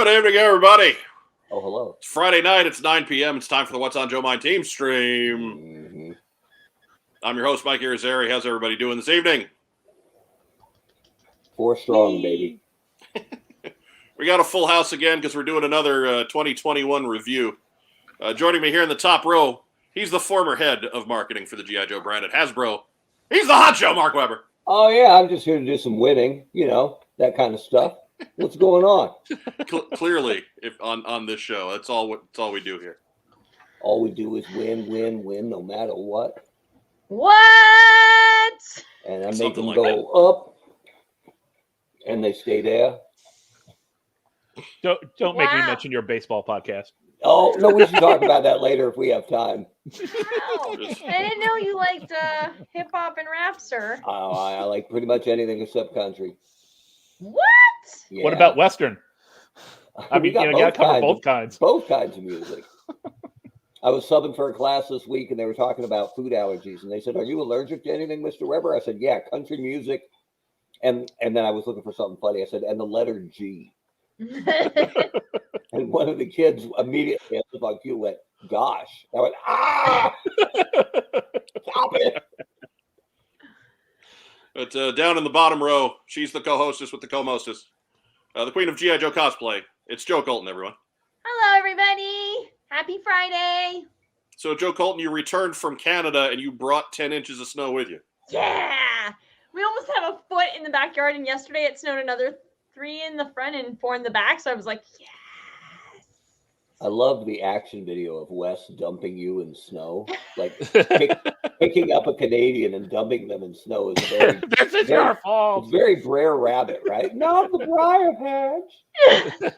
Good evening, everybody. Oh, hello. It's Friday night. It's 9 p.m. It's time for the What's on Joe Mind Team Stream. Mm-hmm. I'm your host, Mike Irizarry. How's everybody doing this evening? 4 strong, baby. We got a full house again because we're doing another 2021 review. Joining me here in the top row, he's the former head of marketing for the G.I. Joe brand at Hasbro. He's the hot show, Mark Weber. Oh, yeah, I'm just here to do some winning, that kind of stuff. What's going on? Clearly, if on this show, that's all we do here. All we do is win, no matter what. What? And I make Something them like go up, and they stay there. Don't make me mention your baseball podcast. Oh, no, we should talk about that later if we have time. Wow. I didn't know you liked hip-hop and rap, sir. I like pretty much anything except country. What? Yeah. What about Western? I mean, you got to cover both kinds. Both kinds of music. I was subbing for a class this week, and they were talking about food allergies. And they said, "Are you allergic to anything, Mr. Weber?" I said, "Yeah, country music." And then I was looking for something funny. I said, "And the letter G." And one of the kids immediately, as if on cue, went, "Gosh." I went, "Ah! Stop it." But down in the bottom row, she's the co-hostess with the co-mostess. The queen of G.I. Joe cosplay. It's Joe Colton, everyone. Hello, everybody. Happy Friday. So, Joe Colton, you returned from Canada and you brought 10 inches of snow with you. Yeah. We almost have a foot in the backyard, and yesterday it snowed another 3 in the front and 4 in the back. So I was like, yes. I love the action video of Wes dumping you in snow. Like picking up a Canadian and dumping them in snow is very... This is your fault. It's very Brer Rabbit, right? Not the briar patch.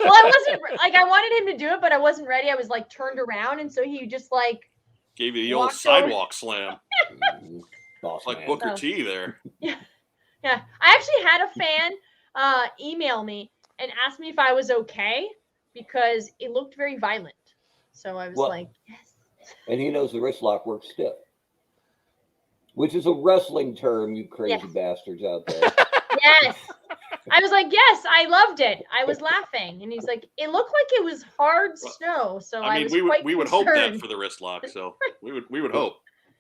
Well, I wasn't, I wanted him to do it, but I wasn't ready. I was, turned around, and so he just, gave you the old sidewalk slam. Boss like man. Booker T there. Yeah. I actually had a fan email me and ask me if I was okay because it looked very violent. So I was like, yes. And he knows the wrist lock works stiff, which is a wrestling term, you crazy bastards out there. Yes. I was like, yes, I loved it. I was laughing. And he's like, it looked like it was hard snow. So I was we would hope that for the wrist lock. So we would hope.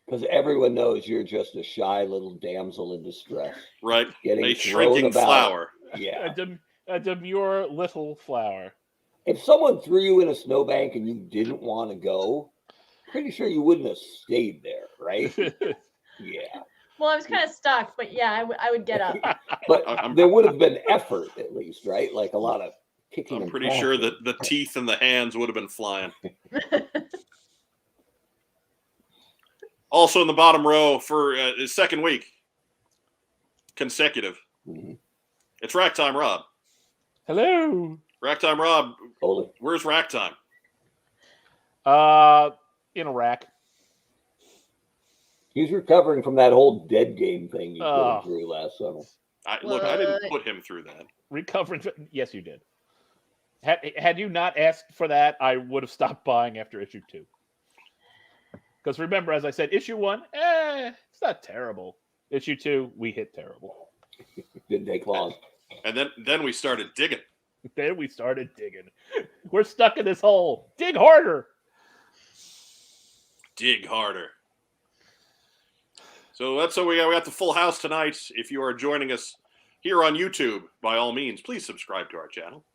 Because everyone knows you're just a shy little damsel in distress. Right. Getting a shrinking flower. Yeah. A demure little flower. If someone threw you in a snowbank and you didn't want to go, pretty sure you wouldn't have stayed there, right? Yeah. Well, I was kind of stuck, but yeah, I would get up. But there would have been effort at least, right? Like a lot of kicking. I'm pretty sure that the teeth and the hands would have been flying. Also in the bottom row for the second week consecutive, it's Rack Time Rob. Hello. Rack Time Rob. Holy. Where's Rack Time? In Iraq. He's recovering from that whole dead game thing you put through last summer. Look, I didn't put him through that. Recovering. Yes, you did. Had you not asked for that, I would have stopped buying after issue 2. Because remember, as I said, issue 1, it's not terrible. Issue 2, we hit terrible. Didn't take long. And then we started digging. We're stuck in this hole. Dig harder. Dig harder. So that's so we got the full house tonight. If you are joining us here on YouTube, by all means, please subscribe to our channel.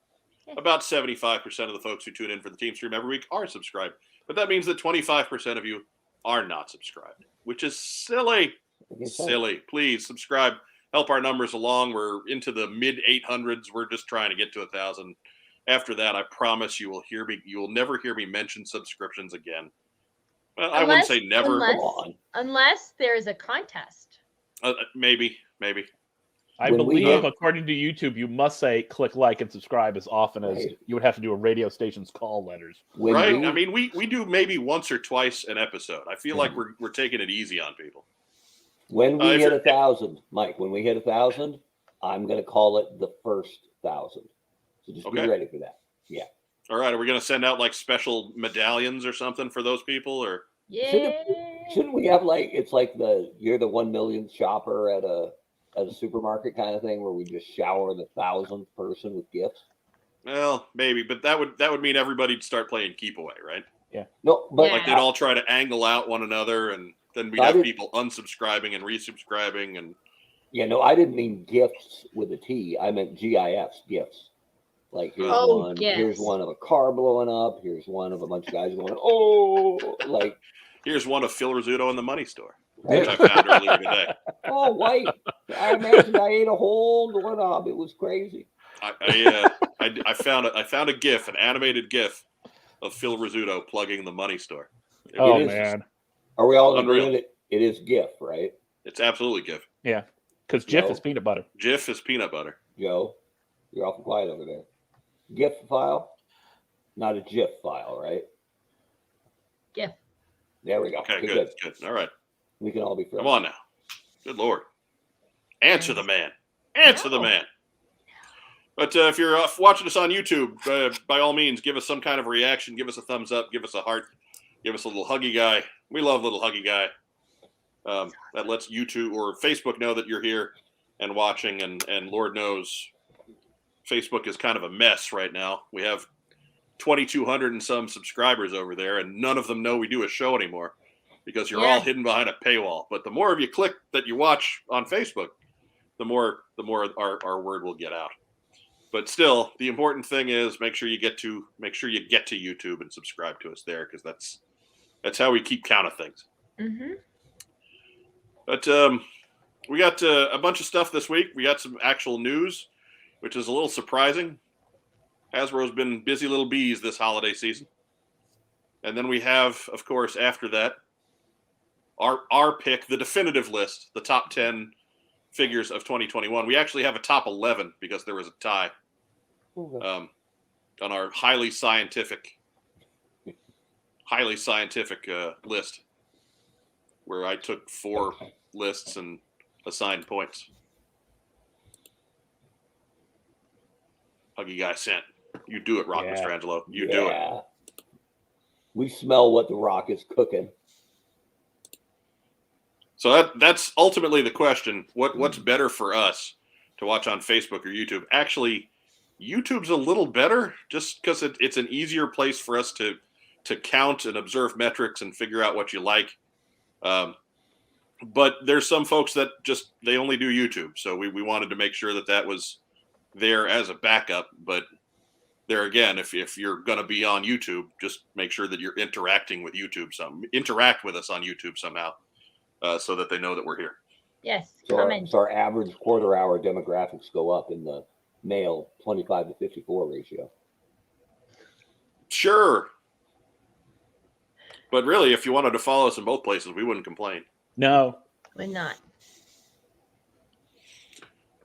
About 75% of the folks who tune in for the team stream every week are subscribed. But that means that 25% of you are not subscribed, which is silly. Silly. Please subscribe. Help our numbers along. We're into the mid 800s. We're just trying to get to 1,000. After that, I promise you will never hear me mention subscriptions again. Well, I wouldn't say never. Unless there is a contest. Maybe. I believe, according to YouTube, you must say click like and subscribe as often as you would have to do a radio station's call letters. Right? I mean, we do maybe once or twice an episode. I feel like we're taking it easy on people. When we hit 1,000, Mike, when we hit 1,000, I'm going to call it the first 1,000. So just be ready for that. Yeah. All right. Are we going to send out special medallions or something for those people? Or shouldn't we have it's like you're the 1 millionth shopper at a supermarket kind of thing where we just shower the 1,000th person with gifts? Well, maybe, but that would mean everybody'd start playing keep away, right? No, but Yeah. Like they'd all try to angle out one another, and then we'd I have did- people unsubscribing and resubscribing, and yeah, no, I didn't mean gifts with a T. I meant GIFs, gifts. Like here's Oh, one, gifts. here's one of a car blowing up. Here's one of a bunch of guys going, oh, like here's one of Phil Rizzuto in the money store, right? which I found earlier today. Oh, white. I imagined I ate a whole doorknob. It was crazy. I found a GIF, an animated GIF of Phil Rizzuto plugging the money store. Oh is. man, Are we all in Unreal. agreement? It is GIF, right? It's absolutely GIF. yeah, because Jif No. is peanut butter. GIF is peanut butter. Joe, you're awful quiet over there. GIF file, not a GIF file, right? GIF. There we go. Okay, Okay, good. All right, We can all be friends. come on now. Good Lord, answer the man. Answer the No. man. But if you're watching us on YouTube, by all means, give us some kind of reaction. Give us a thumbs up. Give us a heart. Give us a little huggy guy. We love little huggy guy. That lets YouTube or Facebook know that you're here and watching. And Lord knows, Facebook is kind of a mess right now. We have 2,200 and some subscribers over there, and none of them know we do a show anymore because you're all Yeah. hidden behind a paywall. But the more of you click that you watch on Facebook, the more our word will get out. But still, the important thing is make sure you get to YouTube and subscribe to us there, because that's how we keep count of things. Mm-hmm. But we got a bunch of stuff this week. We got some actual news, which is a little surprising. Hasbro's been busy little bees this holiday season. And then we have, of course, after that, our pick, the definitive list, the top 10 figures of 2021. We actually have a top 11 because there was a tie on our highly scientific list, where I took 4 lists and assigned points. Huggy guy sent. You do it, Rock Yeah. Mastrangelo. You do it. We smell what the Rock is cooking. So that's ultimately the question. What's better for us to watch on Facebook or YouTube? Actually, YouTube's a little better just because it's an easier place for us to count and observe metrics and figure out what you like. But there's some folks that just they only do YouTube, so we wanted to make sure that was there as a backup. But there again, if you're going to be on YouTube, just make sure that you're interacting with YouTube interact with us on YouTube somehow. So that they know that we're here. Yes. So Comment. our average quarter-hour demographics go up in the male 25 to 54 ratio. Sure. But really, if you wanted to follow us in both places, we wouldn't complain. No, We're not.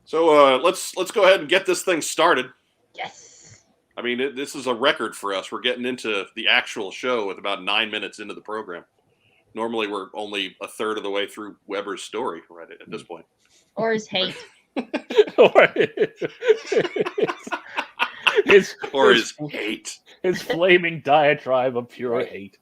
So let's go ahead and get this thing started. Yes. I mean, this is a record for us. We're getting into the actual show with about 9 minutes into the program. Normally, we're only a third of the way through Weber's story right at this point. Or his hate. or his Hate. his flaming diatribe of pure Right. hate.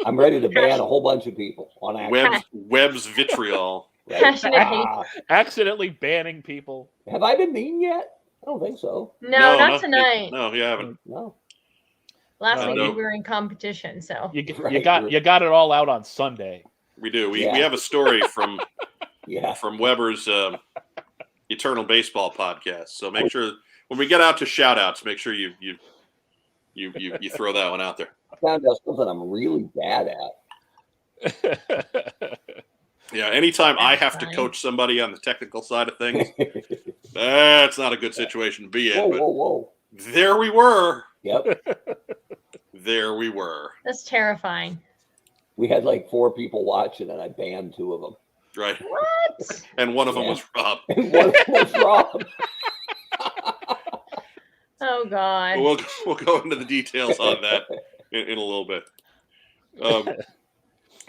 I'm ready to ban a whole bunch of people on accident. Webb's vitriol. Right? Passionate hate. Accidentally banning people. Have I been mean yet? I don't think so. No, not tonight. No, you haven't. No. Last week No. we were in competition, so You Right. got it all out on Sunday. We do. We Yeah. have a story from Yeah. from Weber's Eternal Baseball podcast. So make sure when we get out to shout outs, make sure you throw that one out there. I found out something I'm really bad at. Yeah, anytime I have to fine. coach somebody on the technical side of things, that's not a good situation to be in. Whoa, But whoa, whoa. there we were. Yep. There we were. that's terrifying. We had like 4 people watching, and I banned 2 of them. Right. What? And one of them Yeah. was Rob. And one was wrong. Oh God. We'll go into the details on that in a little bit.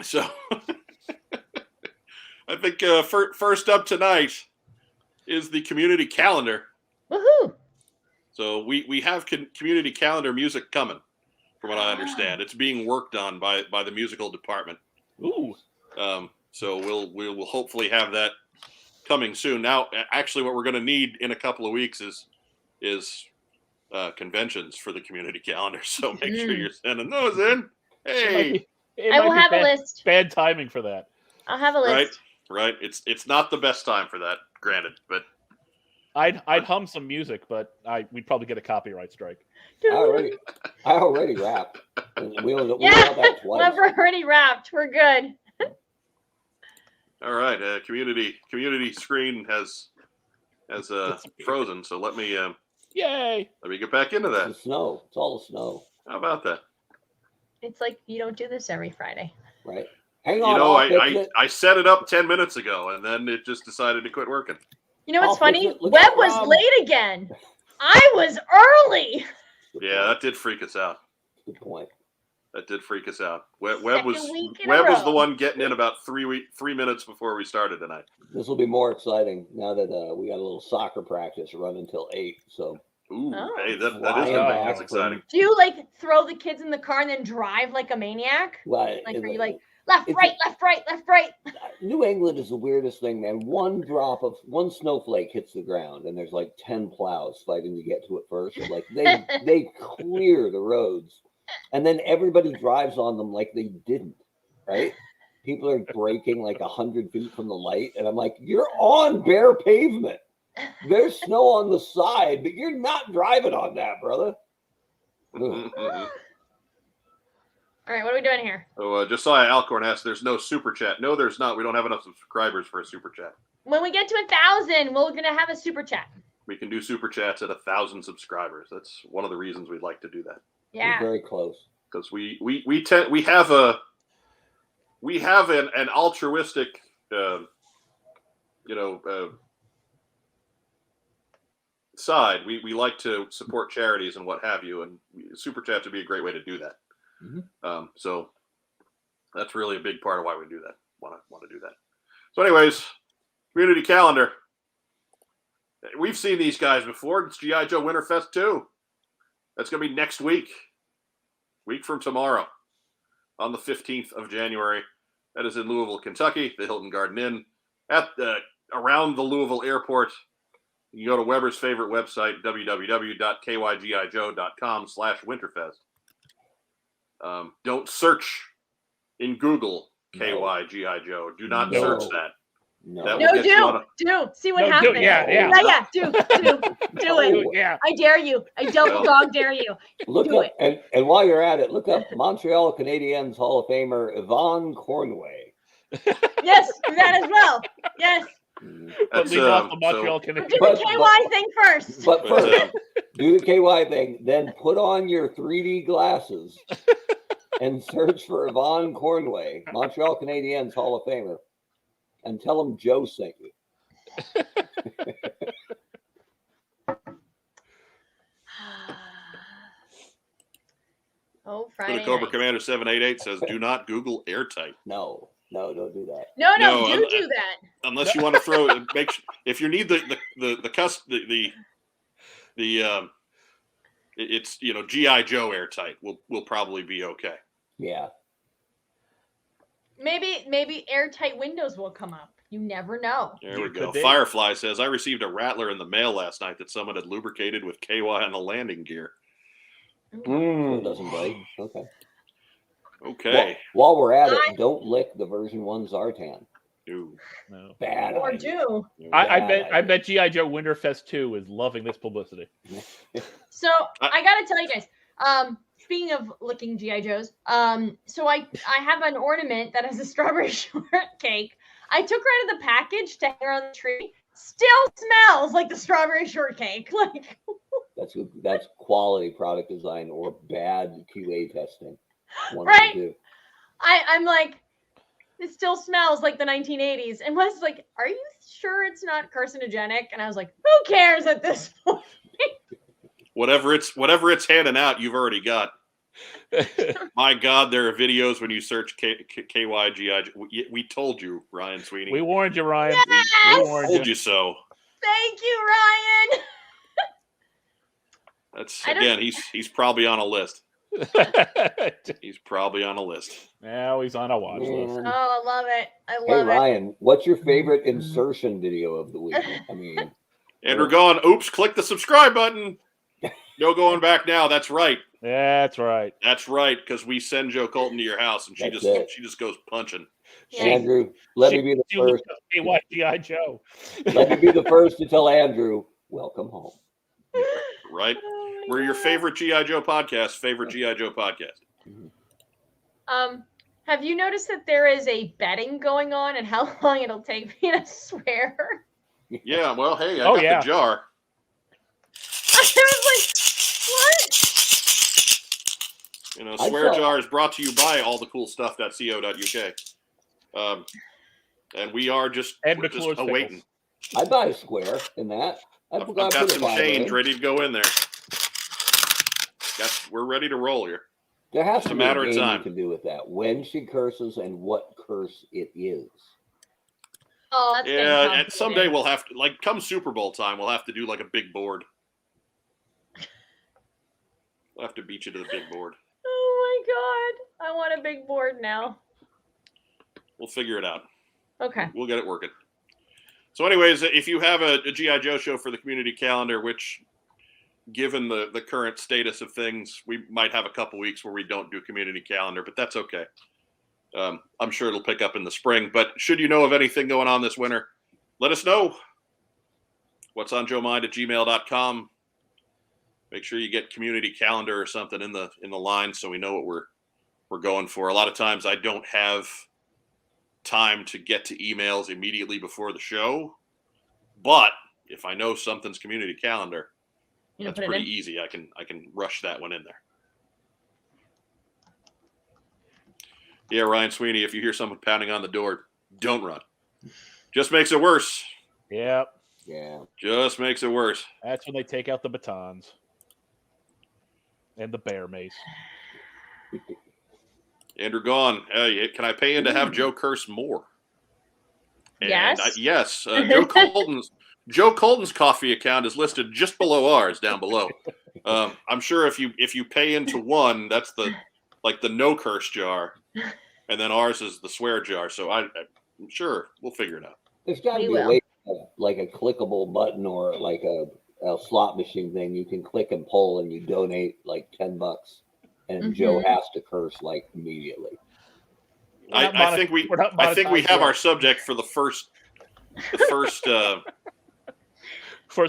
So I think first up tonight is the community calendar. Woohoo! So we have community calendar music coming, from what I understand. It's being worked on by the musical department. Ooh. So we'll hopefully have that coming soon. Now, actually, what we're going to need in a couple of weeks is conventions for the community calendar, so make sure you're sending those in. Hey, I will have a list. Bad timing for that. I'll have a list. Right. It's not the best time for that, granted, but I'd hum some music, but we'd probably get a copyright strike. I already rapped. We only Yeah, that twice. we're already wrapped. We're good. all right. Community screen has frozen, so let me Yay! get back into that. It's the snow. It's all the snow. How about that? It's like you don't do this every Friday. Right. Hang on. I set it up 10 minutes ago, and then it just decided to quit working. You know what's funny? Look Webb at was Rob. late again. I was early. Yeah, that did freak us out. Good point. That did freak us out. Webb Second was week in a the row. one getting in about 3 minutes before we started tonight. This will be more exciting now that we got a little soccer practice run until 8. So Ooh, Oh. hey, that is Flying that's back exciting. Do you like throw the kids in the car and then drive like a maniac? well, Like, are you like left, right, left, right, left, right? New England is the weirdest thing, man. One snowflake hits the ground, and there's like 10 plows fighting to get to it first. Like they clear the roads, and then everybody drives on them like they didn't. Right? People are braking like 100 feet from the light, and I'm like, you're on bare pavement. There's snow on the side, but you're not driving on that, brother. Ugh. All right, what are we doing here? Oh, Josiah Alcorn asked, "There's no super chat." No, there's not. We don't have enough subscribers for a super chat. When we get to 1,000, we're gonna have a super chat. We can do super chats at 1,000 subscribers. That's one of the reasons we'd like to do that, Yeah. We're very close. because we have an altruistic side. We like to support charities and what have you, and super chats would be a great way to do that. Mhm. So that's really a big part of why we do that. Want to do that. So, anyways, community calendar. We've seen these guys before. It's GI Joe Winterfest 2. That's going to be next week. Week from tomorrow, on the 15th of January. That is in Louisville, Kentucky, the Hilton Garden Inn, at around the Louisville Airport. You can go to Weber's favorite website, www.kygijo.com/winterfest. Don't search in Google KYGI Joe. Do not No. search that. No. That No, will get you on do. See what No, do. happens. Yeah. Do it. Yeah. I dare you. I double dog dare you. Look Do up, and while you're at it, look up Montreal Canadiens Hall of Famer Yvonne Cornway. Yes, do that as well. Yes. But That's, leave off the so- Montreal Do Canadiens. the But- KY thing first. But But, first, do the KY thing, then put on your 3D glasses and search for Yvonne Cornway, Montreal Canadiens Hall of Famer, and tell them Joe sent you. Oh, So Friday the Cobra night. Commander 788 says, "Do not Google airtight No, don't do that. No, No, do that. unless you want to throw. If you need it's GI Joe airtight. Will probably be okay. Yeah. Maybe airtight windows will come up. You never know. There we It go. could be. Firefly says, "I received a rattler in the mail last night that someone had lubricated with KY on the landing gear." So it doesn't bite. Okay. Okay. While we're at it, don't lick the version 1 Zartan. Ooh. No. Bad Or idea. do. I bet GI Joe Winterfest 2 is loving this publicity. So I gotta tell you guys. Speaking of licking GI Joes, so I have an ornament that has a strawberry shortcake. I took her out of the package to hang on the tree. Still smells like the strawberry shortcake. Like That's quality product design or bad QA testing. One Right? of the two. I'm like, it still smells like the 1980s. And Wes like, are you sure it's not carcinogenic? And I was like, who cares at this point? Whatever it's handing out, you've already got. My God, there are videos when you search KYGI. We told you, Ryan Sweeney. We warned you, Ryan. Yes! We warned told you. you so. Thank you, Ryan. That's I don't- again. He's probably on a list. He's probably on a list. Now he's on a watch list. Man. Oh, I love it. I Hey love it. Ryan, what's your favorite insertion video of the week? I mean, And we're going. Oops! Click the subscribe button. No going back now. That's right. That's right. That's right. Because we send Joe Colton to your house, and she just goes punching. Yeah. Andrew, let me be the first. Hey, what G.I. Joe? Let me be the first to tell Andrew, welcome home. Right. Oh my We're your God. favorite G.I. Joe podcast. Favorite G.I. Joe podcast. Have you noticed that there is a betting going on and how long it'll take me to swear? Yeah. Well, hey, I got the jar. I was like, what? You know, Swear Jar is brought to you by allthecoolstuff.co.uk. And we are just awaiting. I'd buy a square in that. I've got some change ready to go in there. We're ready to roll here. There has to be a matter a of game time. you can do with that. When she curses and what curse it is. Oh, that's yeah. And someday we'll have to, like, come Super Bowl time, we'll have to do like a big board. We'll have to beat you to the big board. Oh my God. I want a big board now. We'll figure it out. Okay. We'll get it working. So anyways, if you have a G.I. Joe show for the community calendar, which given the current status of things, we might have a couple weeks where we don't do community calendar, but that's okay. I'm sure it'll pick up in the spring. But should you know of anything going on this winter, let us know. What's on Joe Mind at gmail.com. Make sure you get community calendar or something in the line so we know what we're going for. A lot of times I don't have time to get to emails immediately before the show, but if I know something's community calendar, that's pretty easy. I can rush that one in there. Yeah, Ryan Sweeney, if you hear someone pounding on the door, don't run. Just makes it worse. Yep. Yeah. Just makes it worse. That's when they take out the batons and the bear mace. Andrew Gone, can I pay in to have Joe curse more? And yes. Yes. Joe Colton's coffee account is listed just below ours, down below. I'm sure if you pay into one, that's the no curse jar, and then ours is the swear jar. So I'm sure we'll figure it out. There's got to be a way, like a clickable button or like a slot machine thing you can click and pull, and you donate like $10, and Joe has to curse like immediately. I think we have our subject for the first first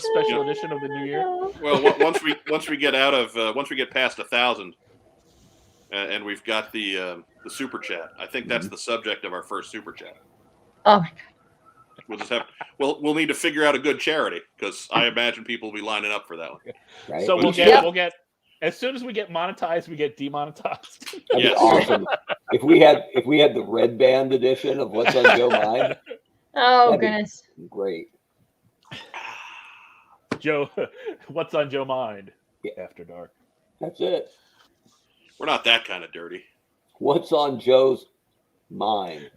special edition of the new year. Well, once we get past 1,000, and we've got the super chat, I think that's the subject of our first super chat. Oh my God. We'll need to figure out a good charity, because I imagine people will be lining up for that one. Right? So we'll get as soon as we get monetized, we get demonetized. That'd be awesome. If we had the red band edition of What's on Joe Mind. Oh goodness. Great. Joe, what's on Joe Mind? After dark. That's it. We're not that kind of dirty. What's on Joe's mind?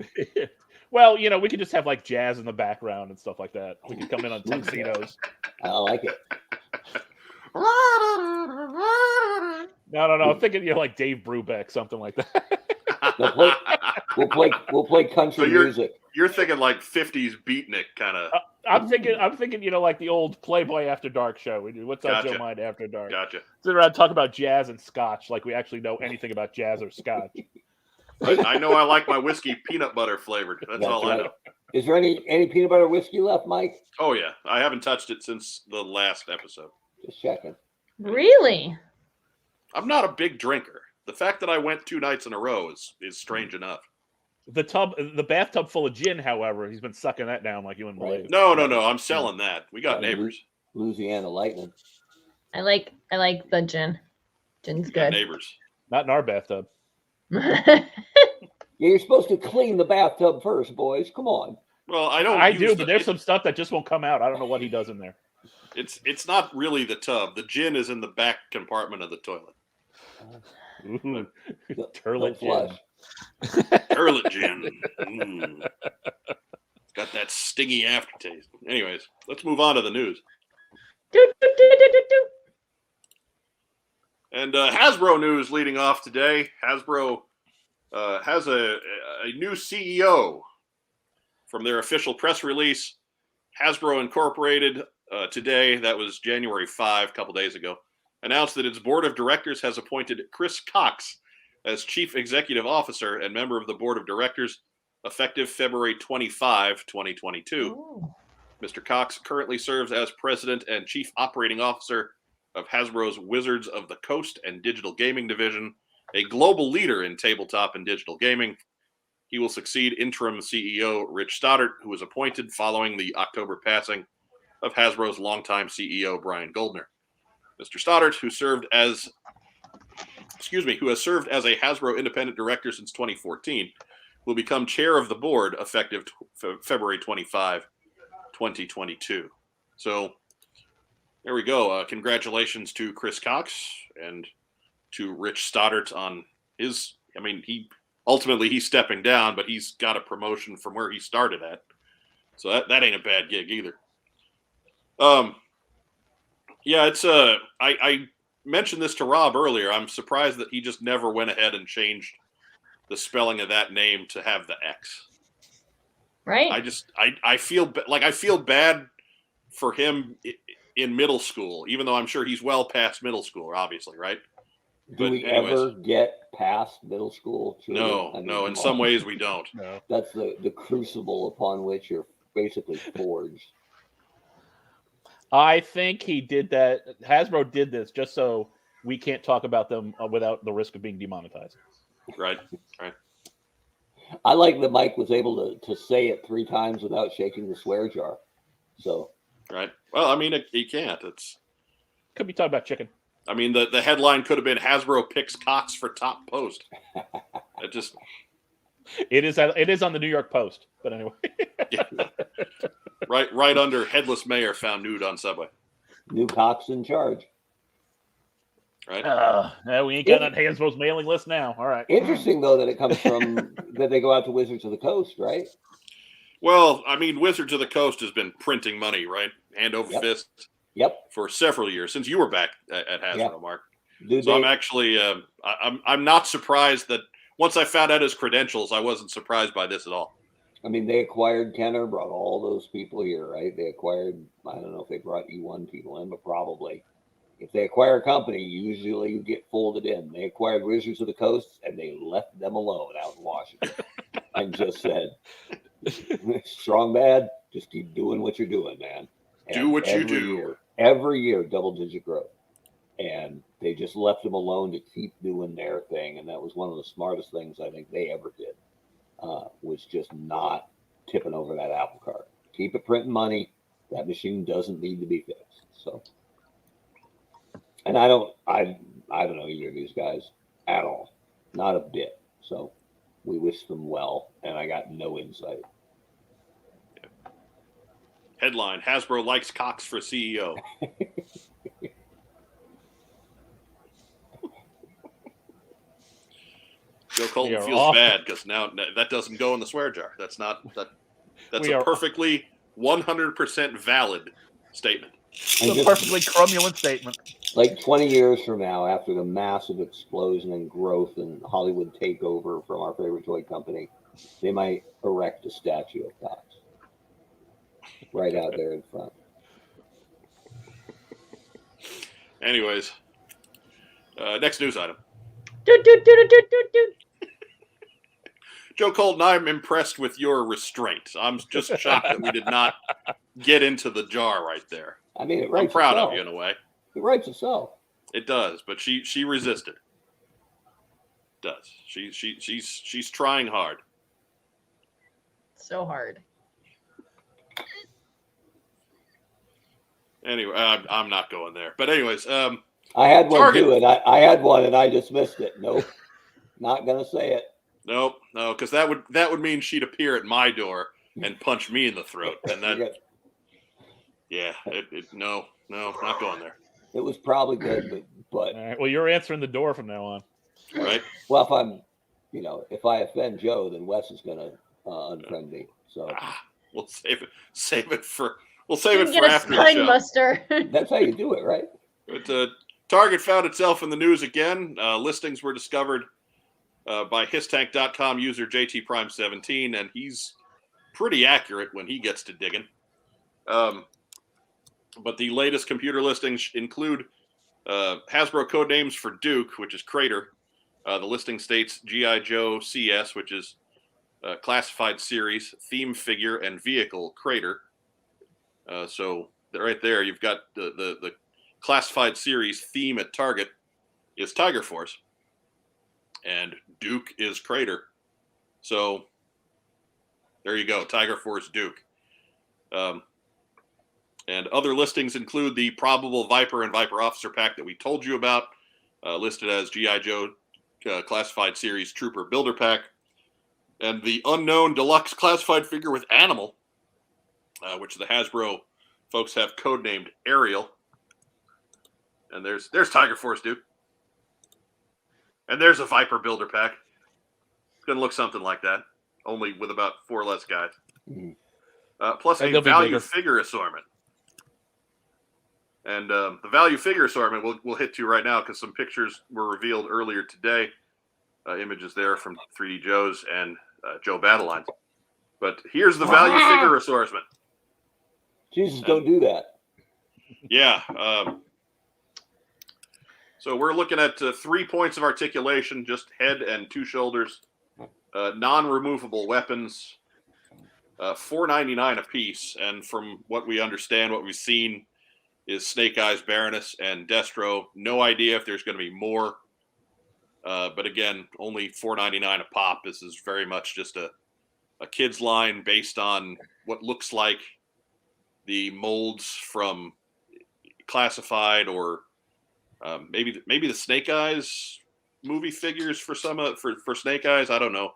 Well, we could just have like jazz in the background and stuff like that. We could come in on tuxedos. I like it. No. I'm thinking, like Dave Brubeck, something like that. We'll play country music. You're thinking like 50s beatnik kind of. I'm thinking, like the old Playboy After Dark show. We do What's on Joe Mind After Dark. Gotcha. Sit around talk about jazz and scotch, like we actually know anything about jazz or scotch. I know I like my whiskey peanut butter flavored. That's all right. I know. Is there any peanut butter whiskey left, Mike? Oh yeah, I haven't touched it since the last episode. Just checking. Really? I'm not a big drinker. The fact that I went 2 nights in a row is strange enough. The bathtub full of gin, however, he's been sucking that down like you wouldn't believe. No. I'm selling that. We got neighbors. Louisiana Lightning. I like the gin. Gin's We got good. neighbors. Not in our bathtub. Yeah, you're supposed to clean the bathtub first, boys. Come on. Well, I don't. I do, but there's some stuff that just won't come out. I don't know what he does in there. It's not really the tub. The gin is in the back compartment of the toilet. Ooh, turlet gin. Turlet gin. It's got that stingy aftertaste. Anyways, let's move on to the news. And Hasbro news leading off today. Hasbro has a new CEO from their official press release. Hasbro Incorporated today, that was January 5, a couple days ago, announced that its board of directors has appointed Chris Cox as Chief Executive Officer and member of the board of directors effective February 25, 2022. Ooh. Mr. Cox currently serves as President and Chief Operating Officer of Hasbro's Wizards of the Coast and Digital Gaming Division, a global leader in tabletop and digital gaming. He will succeed interim CEO Rich Stoddart, who was appointed following the October passing of Hasbro's longtime CEO Brian Goldner. Mr. Stoddart, who has served as a Hasbro independent director since 2014, will become chair of the board effective February 25, 2022. So there we go. Congratulations to Chris Cox and to Rich Stoddart on his. I mean, he's stepping down, but he's got a promotion from where he started at. So that ain't a bad gig either. Yeah, it's I mentioned this to Rob earlier. I'm surprised that he just never went ahead and changed the spelling of that name to have the X. Right. I feel bad for him in middle school, even though I'm sure he's well past middle school, obviously, right? Do we ever get past middle school? No, in some ways we don't. No. That's the crucible upon which you're basically forged. I think he did that. Hasbro did this just so we can't talk about them without the risk of being demonetized. Right. I like that Mike was able to say it 3 times without shaking the swear jar. So. Right. Well, I mean, he can't. Could be talking about chicken. I mean, the headline could have been Hasbro picks Cox for top post. It is on the New York Post, but anyway. Yeah. Right under headless mayor found nude on subway. New Cox in charge. Right. No, we ain't got on Hasbro's mailing list now. All right. Interesting though that it comes from that they go out to Wizards of the Coast, right? Well, I mean, Wizards of the Coast has been printing money, right, hand over fist. Yep. For several years since you were back at Hasbro, Mark. I'm actually I'm not surprised that once I found out his credentials, I wasn't surprised by this at all. I mean, they acquired Kenner, brought all those people here, right? They acquired, I don't know if they brought E1 people in, but probably. If they acquire a company, usually you get folded in. They acquired Wizards of the Coast, and they left them alone out in Washington and just said, strong bad, just keep doing what you're doing, man. And do what you do. Every year, double-digit growth. And they just left them alone to keep doing their thing. And that was one of the smartest things I think they ever did, was just not tipping over that apple cart. Keep it printing money. That machine doesn't need to be fixed. So, and I don't know either of these guys at all. Not a bit. So we wish them well. And I got no insight. Headline: Hasbro likes Cox for CEO. Joe Colton feels bad because now that doesn't go in the swear jar. That's a perfectly 100% valid statement. It's a perfectly cromulent statement. Like 20 years from now, after the massive explosion and growth and Hollywood takeover from our favorite toy company, they might erect a statue of Cox. Right out there in front. Anyways, next news item. Joe Colton, I'm impressed with your restraint. I'm just shocked that we did not get into the jar right there. I mean, I'm proud of you in a way. It writes itself. It does, but she resisted. It does. She's trying hard. So hard. Anyway, I'm not going there. But anyways, I had one too, and I had one, and I dismissed it. Nope, not gonna say it. No, because that would mean she'd appear at my door and punch me in the throat, and that, no, not going there. It was probably good, but all right, well, you're answering the door from now on, right? Well, if I offend Joe, then Wes is gonna unfriend me. So we'll save it for. We'll save it for get a after spine the show. buster. That's how you do it, right? But Target found itself in the news again. Listings were discovered by histank.com user JT Prime 17, and he's pretty accurate when he gets to digging. But the latest computer listings include Hasbro code names for Duke, which is Crater. The listing states G.I. Joe CS, which is classified series, theme figure, and vehicle Crater. So right there, you've got the classified series theme at Target is Tiger Force, and Duke is Crater. So there you go, Tiger Force Duke. And other listings include the probable Viper and Viper Officer pack that we told you about, listed as G.I. Joe Classified Series Trooper Builder Pack, and the unknown deluxe classified figure with Animal, which the Hasbro folks have codenamed Ariel. And there's Tiger Force Duke. And there's a Viper Builder Pack. It's going to look something like that, only with about 4 less guys. Plus And a they'll be value bigger. figure assortment. And the value figure assortment we'll hit to right now because some pictures were revealed earlier today. Images there from 3D Joe's and Joe Battlelines. But here's the value figure assortment. Jesus, don't do that. Yeah. So we're looking at 3 points of articulation, just head and 2 shoulders, non-removable weapons, $4.99 a piece. And from what we understand, what we've seen is Snake Eyes, Baroness, and Destro. No idea if there's going to be more. But again, only $4.99 a pop. This is very much just a kid's line based on what looks like the molds from Classified or maybe the Snake Eyes movie figures for some for Snake Eyes. I don't know.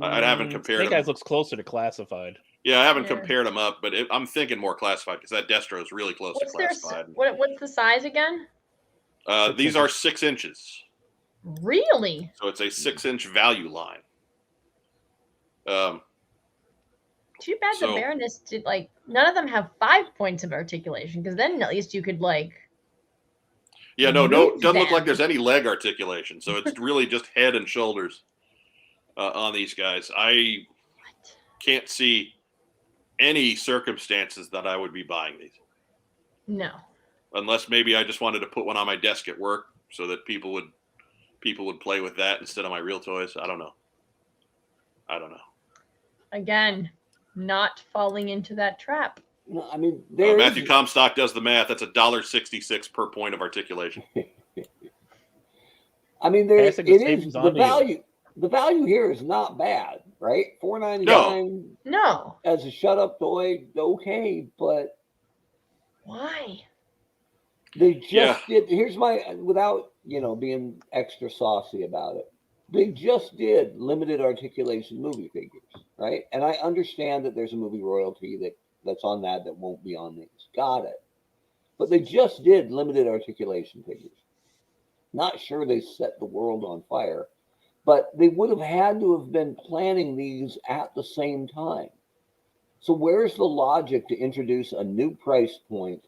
I haven't compared. Snake Eyes looks closer to Classified. Yeah, I haven't compared them up, but I'm thinking more Classified because that Destro is really close to Classified. What's the size again? These are 6 inches. Really? So it's a 6-inch value line. Too bad the Baroness did none of them have 5 points of articulation because then at least you could Yeah, no, doesn't look like there's any leg articulation. So it's really just head and shoulders on these guys. I can't see any circumstances that I would be buying these. No. Unless maybe I just wanted to put one on my desk at work so that people would play with that instead of my real toys. I don't know. Again, not falling into that trap. No, I mean, Matthew Comstock does the math. That's $1.66 per point of articulation. I mean, it is the value. The value here is not bad, right? $4.99. No. As a shut-up toy, okay, but why? They just did. Here's my without being extra saucy about it. They just did limited articulation movie figures, right? And I understand that there's a movie royalty that's on that won't be on these. Got it. But they just did limited articulation figures. Not sure they set the world on fire, but they would have had to have been planning these at the same time. So where's the logic to introduce a new price point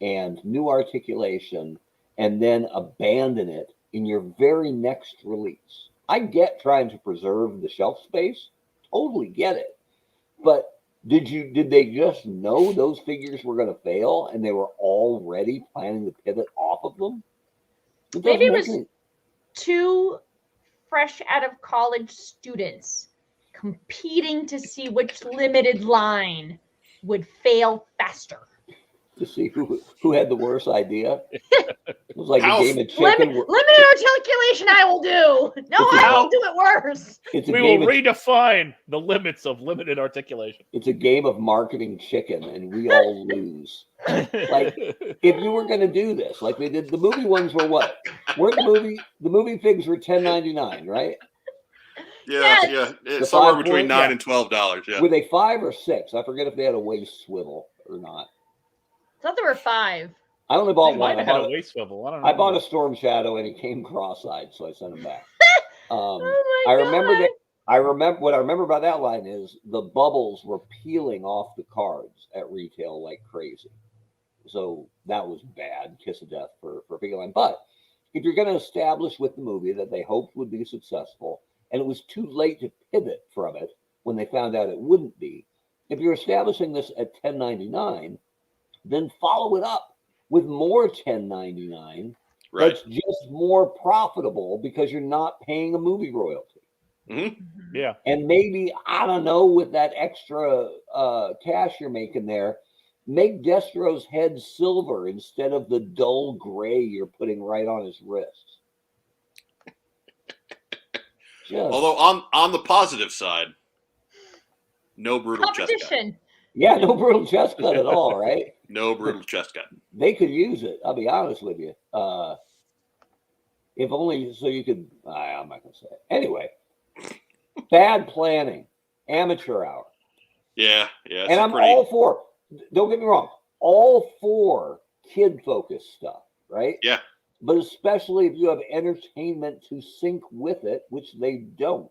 and new articulation and then abandon it in your very next release? I get trying to preserve the shelf space. Totally get it. But did they just know those figures were going to fail and they were already planning to pivot off of them? Maybe it was two fresh out of college students competing to see which limited line would fail faster. To see who had the worst idea. It was like a game of chicken. Limited articulation I will do. No, I will do it worse. We will redefine the limits of limited articulation. It's a game of marketing chicken, and we all lose. Like, if you were going to do this, like they did, the movie ones were what? Weren't the movie figs were $10.99, right? Yeah. It's somewhere between $9 and $12. Yeah. Were they 5 or 6? I forget if they had a waist swivel or not. I thought there were 5. I only bought one. I bought a waist swivel. I bought a Storm Shadow, and he came cross-eyed, so I sent him back. Oh my God. I remember about that line is the bubbles were peeling off the cards at retail like crazy. So that was bad, kiss of death for a figure line. But if you're going to establish with the movie that they hoped would be successful, and it was too late to pivot from it when they found out it wouldn't be, if you're establishing this at $10.99, then follow it up with more $10.99 Right. That's just more profitable because you're not paying a movie royalty. Mm-hmm. Yeah. And maybe, I don't know, with that extra cash you're making there, make Destro's head silver instead of the dull gray you're putting right on his wrists. Although on the positive side, no brutal chest cut. Competition. Yeah, no brutal chest cut at all, right? No brutal chest cut. They could use it. I'll be honest with you. If only so you could. I'm not going to say it. Anyway, bad planning, amateur hour. Yeah. And I'm all for, don't get me wrong, all for kid-focused stuff, right? Yeah. But especially if you have entertainment to sync with it, which they don't.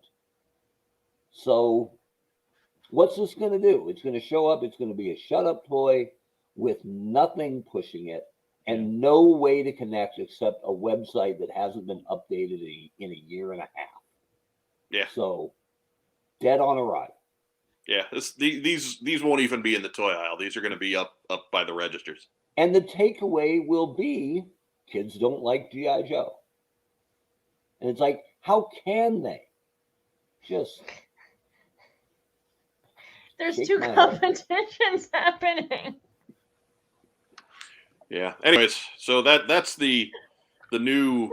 So what's this going to do? It's going to show up. It's going to be a shut-up toy with nothing pushing it and no way to connect except a website that hasn't been updated in a year and a half. Yeah. So dead on arrival. Yeah. These won't even be in the toy aisle. These are going to be up by the registers. And the takeaway will be kids don't like G.I. Joe. And it's like, how can they? Just There's shake two my head. competitions happening. Yeah. Anyways, so that's the new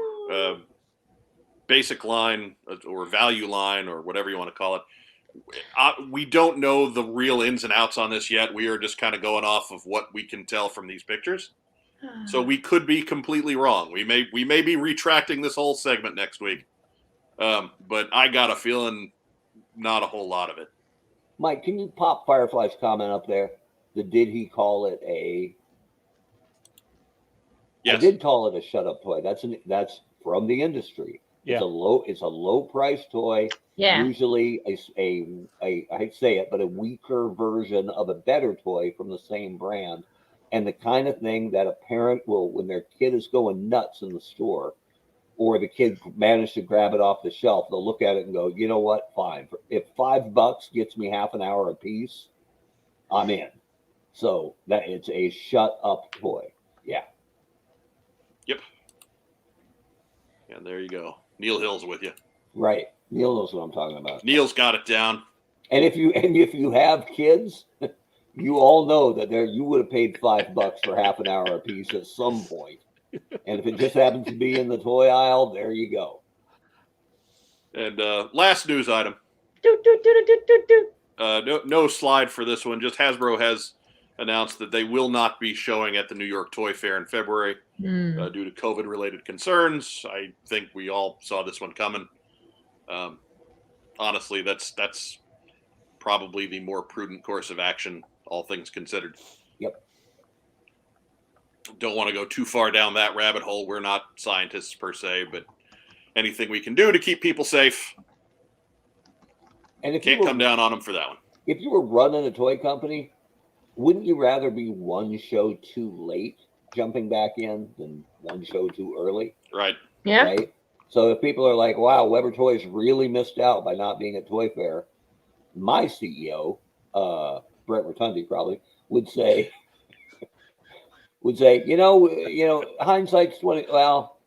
basic line or value line or whatever you want to call it. We don't know the real ins and outs on this yet. We are just kind of going off of what we can tell from these pictures. So we could be completely wrong. We may be retracting this whole segment next week. But I got a feeling not a whole lot of it. Mike, can you pop Firefly's comment up there? Did he call it a? Yes. I did call it a shut-up toy. That's from the industry. Yeah. It's a low price toy. Yeah. Usually a I hate to say it, but a weaker version of a better toy from the same brand. And the kind of thing that a parent will, when their kid is going nuts in the store, or the kid managed to grab it off the shelf, they'll look at it and go, you know what? Fine. If $5 gets me half an hour a piece, I'm in. So that it's a shut up toy. Yeah. Yep. And there you go. Neil Hill's with you. Right. Neil knows what I'm talking about. Neil's got it down. And if you have kids, you all know that you would have paid $5 for half an hour a piece at some point. And if it just happens to be in the toy aisle, there you go. And last news item. No slide for this one. Just Hasbro has announced that they will not be showing at the New York Toy Fair in February due to COVID-related concerns. I think we all saw this one coming. Honestly, that's probably the more prudent course of action, all things considered. Yep. Don't want to go too far down that rabbit hole. We're not scientists per se, but anything we can do to keep people safe. And if Can't come down on them for that one. If you were running a toy company, wouldn't you rather be one show too late jumping back in than one show too early? Right. Yeah. Right? So if people are like, wow, Weber Toys really missed out by not being at Toy Fair, my CEO, Brett Rotundi probably, would say, you know, hindsight's 20. Well,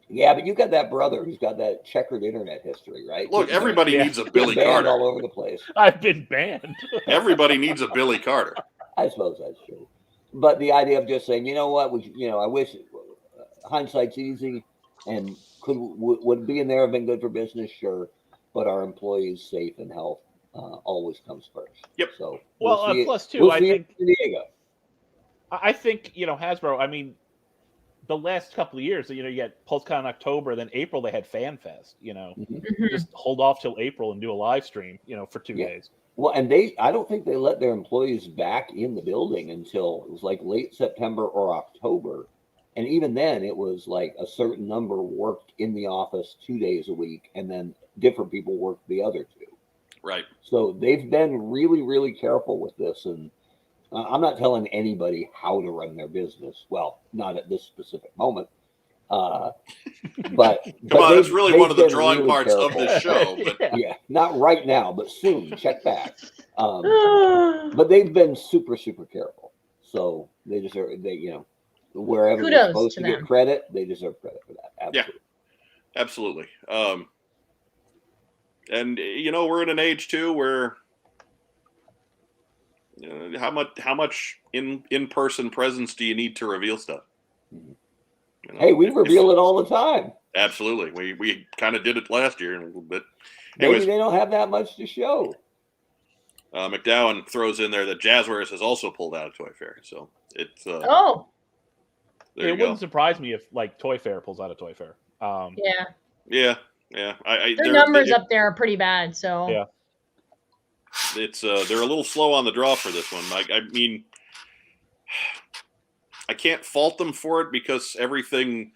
yeah, but you got that brother who's got that checkered internet history, right? Look, everybody needs a Billy banned Carter. all over the place. I've been banned. Everybody needs a Billy Carter. I suppose that's true. But the idea of just saying, you know what, I wish hindsight's easy, and would being there have been good for business, sure, but our employees' safe and health always comes first. Yep. So Well, plus two, we'll I see think in San Diego. I think, Hasbro, I mean, the last couple of years, you get PulseCon in October, then April they had FanFest, just hold off till April and do a live stream, for 2 days. Well, and I don't think they let their employees back in the building until it was like late September or October. And even then it was like a certain number worked in the office 2 days a week, and then different people worked the other 2. Right. So they've been really, really careful with this. And I'm not telling anybody how to run their business. Well, not at this specific moment. But come on, that's really one of the drawing really parts careful. of this show. But yeah, not right now, but soon. Check back. But they've been super, super careful. So they wherever Kudos they're supposed to to get them. credit, they deserve credit for that. Absolutely. Absolutely. And we're in an age too where how much in-person presence do you need to reveal stuff? Hey, we reveal it all the time. Absolutely. We kind of did it last year a little bit. Maybe Anyways, they don't have that much to show. McDowell throws in there that Jazzwares has also pulled out of Toy Fair. So it's Oh, there It you wouldn't go. surprise me if like Toy Fair pulls out of Toy Fair. yeah. Yeah. Their numbers up there are pretty bad. So Yeah. It's they're a little slow on the draw for this one. I mean, I can't fault them for it because everything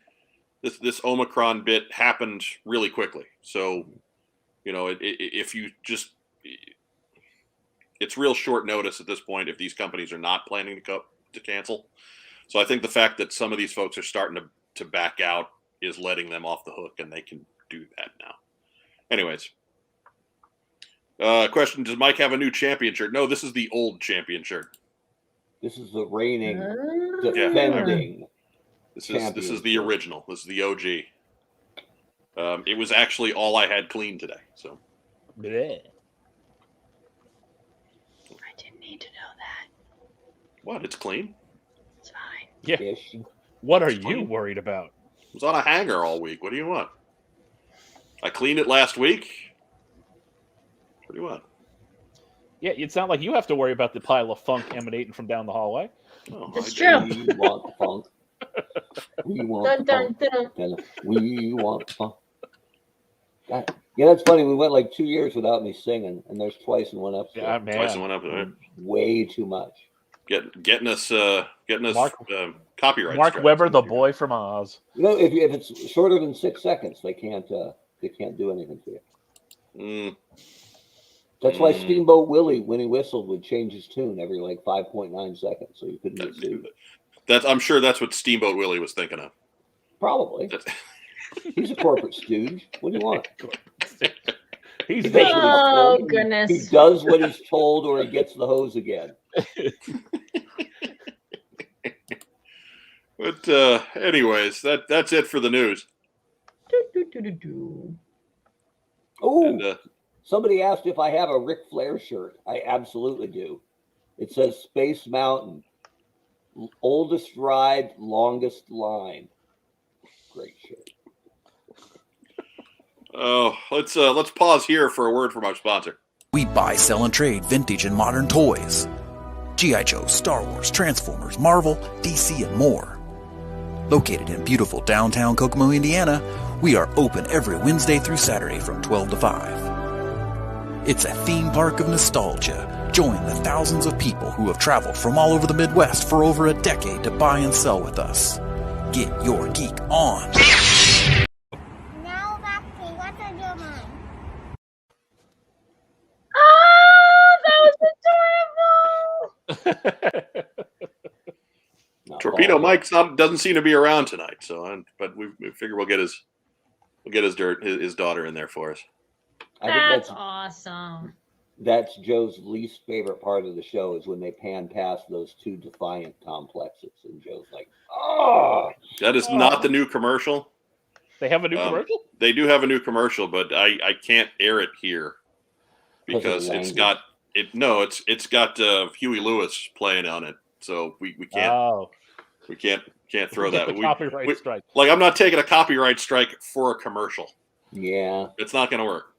this Omicron bit happened really quickly. So, if you just it's real short notice at this point if these companies are not planning to cancel. So I think the fact that some of these folks are starting to back out is letting them off the hook, and they can do that now. Anyways, question: does Mike have a new champion shirt? No, this is the old champion shirt. This is the reigning, Ah. defending. This is the original. This is the OG. It was actually all I had clean today. So Bleh. I didn't need to know that. what? It's clean. It's fine. Yeah. Ish. What are It's you fine. worried about? It was on a hanger all week. What do you want? I cleaned it last week. What do you want? Yeah, it's not like you have to worry about the pile of funk emanating from down the hallway. Oh, It's I true. didn't. We want the funk. We want Dun, the dun, funk. dun. We want the funk. God. Yeah, that's funny. We went like 2 years without me singing, and there's twice in one episode. Yeah, man. Twice in one up. Way too much. Getting us Mark- copyright. Mark strikes. Webber, the boy from Oz. If it's shorter than 6 seconds, they can't do anything to you. Mm, That's why Mm. Steamboat Willie, when he whistled, would change his tune every like 5.9 seconds, so you couldn't get sued. I'm sure that's what Steamboat Willie was thinking of. Probably. He's a corporate stooge. What do you want? He's He the does what he's Oh, told. goodness. He does what he's told, or he gets the hose again. But anyways, that's it for the news. Oh, And somebody asked if I have a Ric Flair shirt. I absolutely do. It says Space Mountain, oldest ride, longest line. Great shirt. oh, let's pause here for a word from our sponsor. We buy, sell, and trade vintage and modern toys. G.I. Joe, Star Wars, Transformers, Marvel, DC, and more. Located in beautiful downtown Kokomo, Indiana, we are open every Wednesday through Saturday from 12 to 5. It's a theme park of nostalgia. Join the thousands of people who have traveled from all over the Midwest for over a decade to buy and sell with us. Get your geek on. Now back to what's on your mind? Oh, that was adorable. Not Torpedo bald. Mike doesn't seem to be around tonight, but we figure we'll get his daughter in there for us. I think That's awesome. that's Joe's least favorite part of the show is when they pan past those two Defiant complexes, and Joe's like, "Oh, That is not the new commercial. They have a new commercial? They do have a new commercial, but I can't air it here because it's got Huey Lewis playing on it, so we can't Oh. we can't throw Get that. the copyright strike. Like I'm not taking a copyright strike for a commercial. yeah." It's not going to work.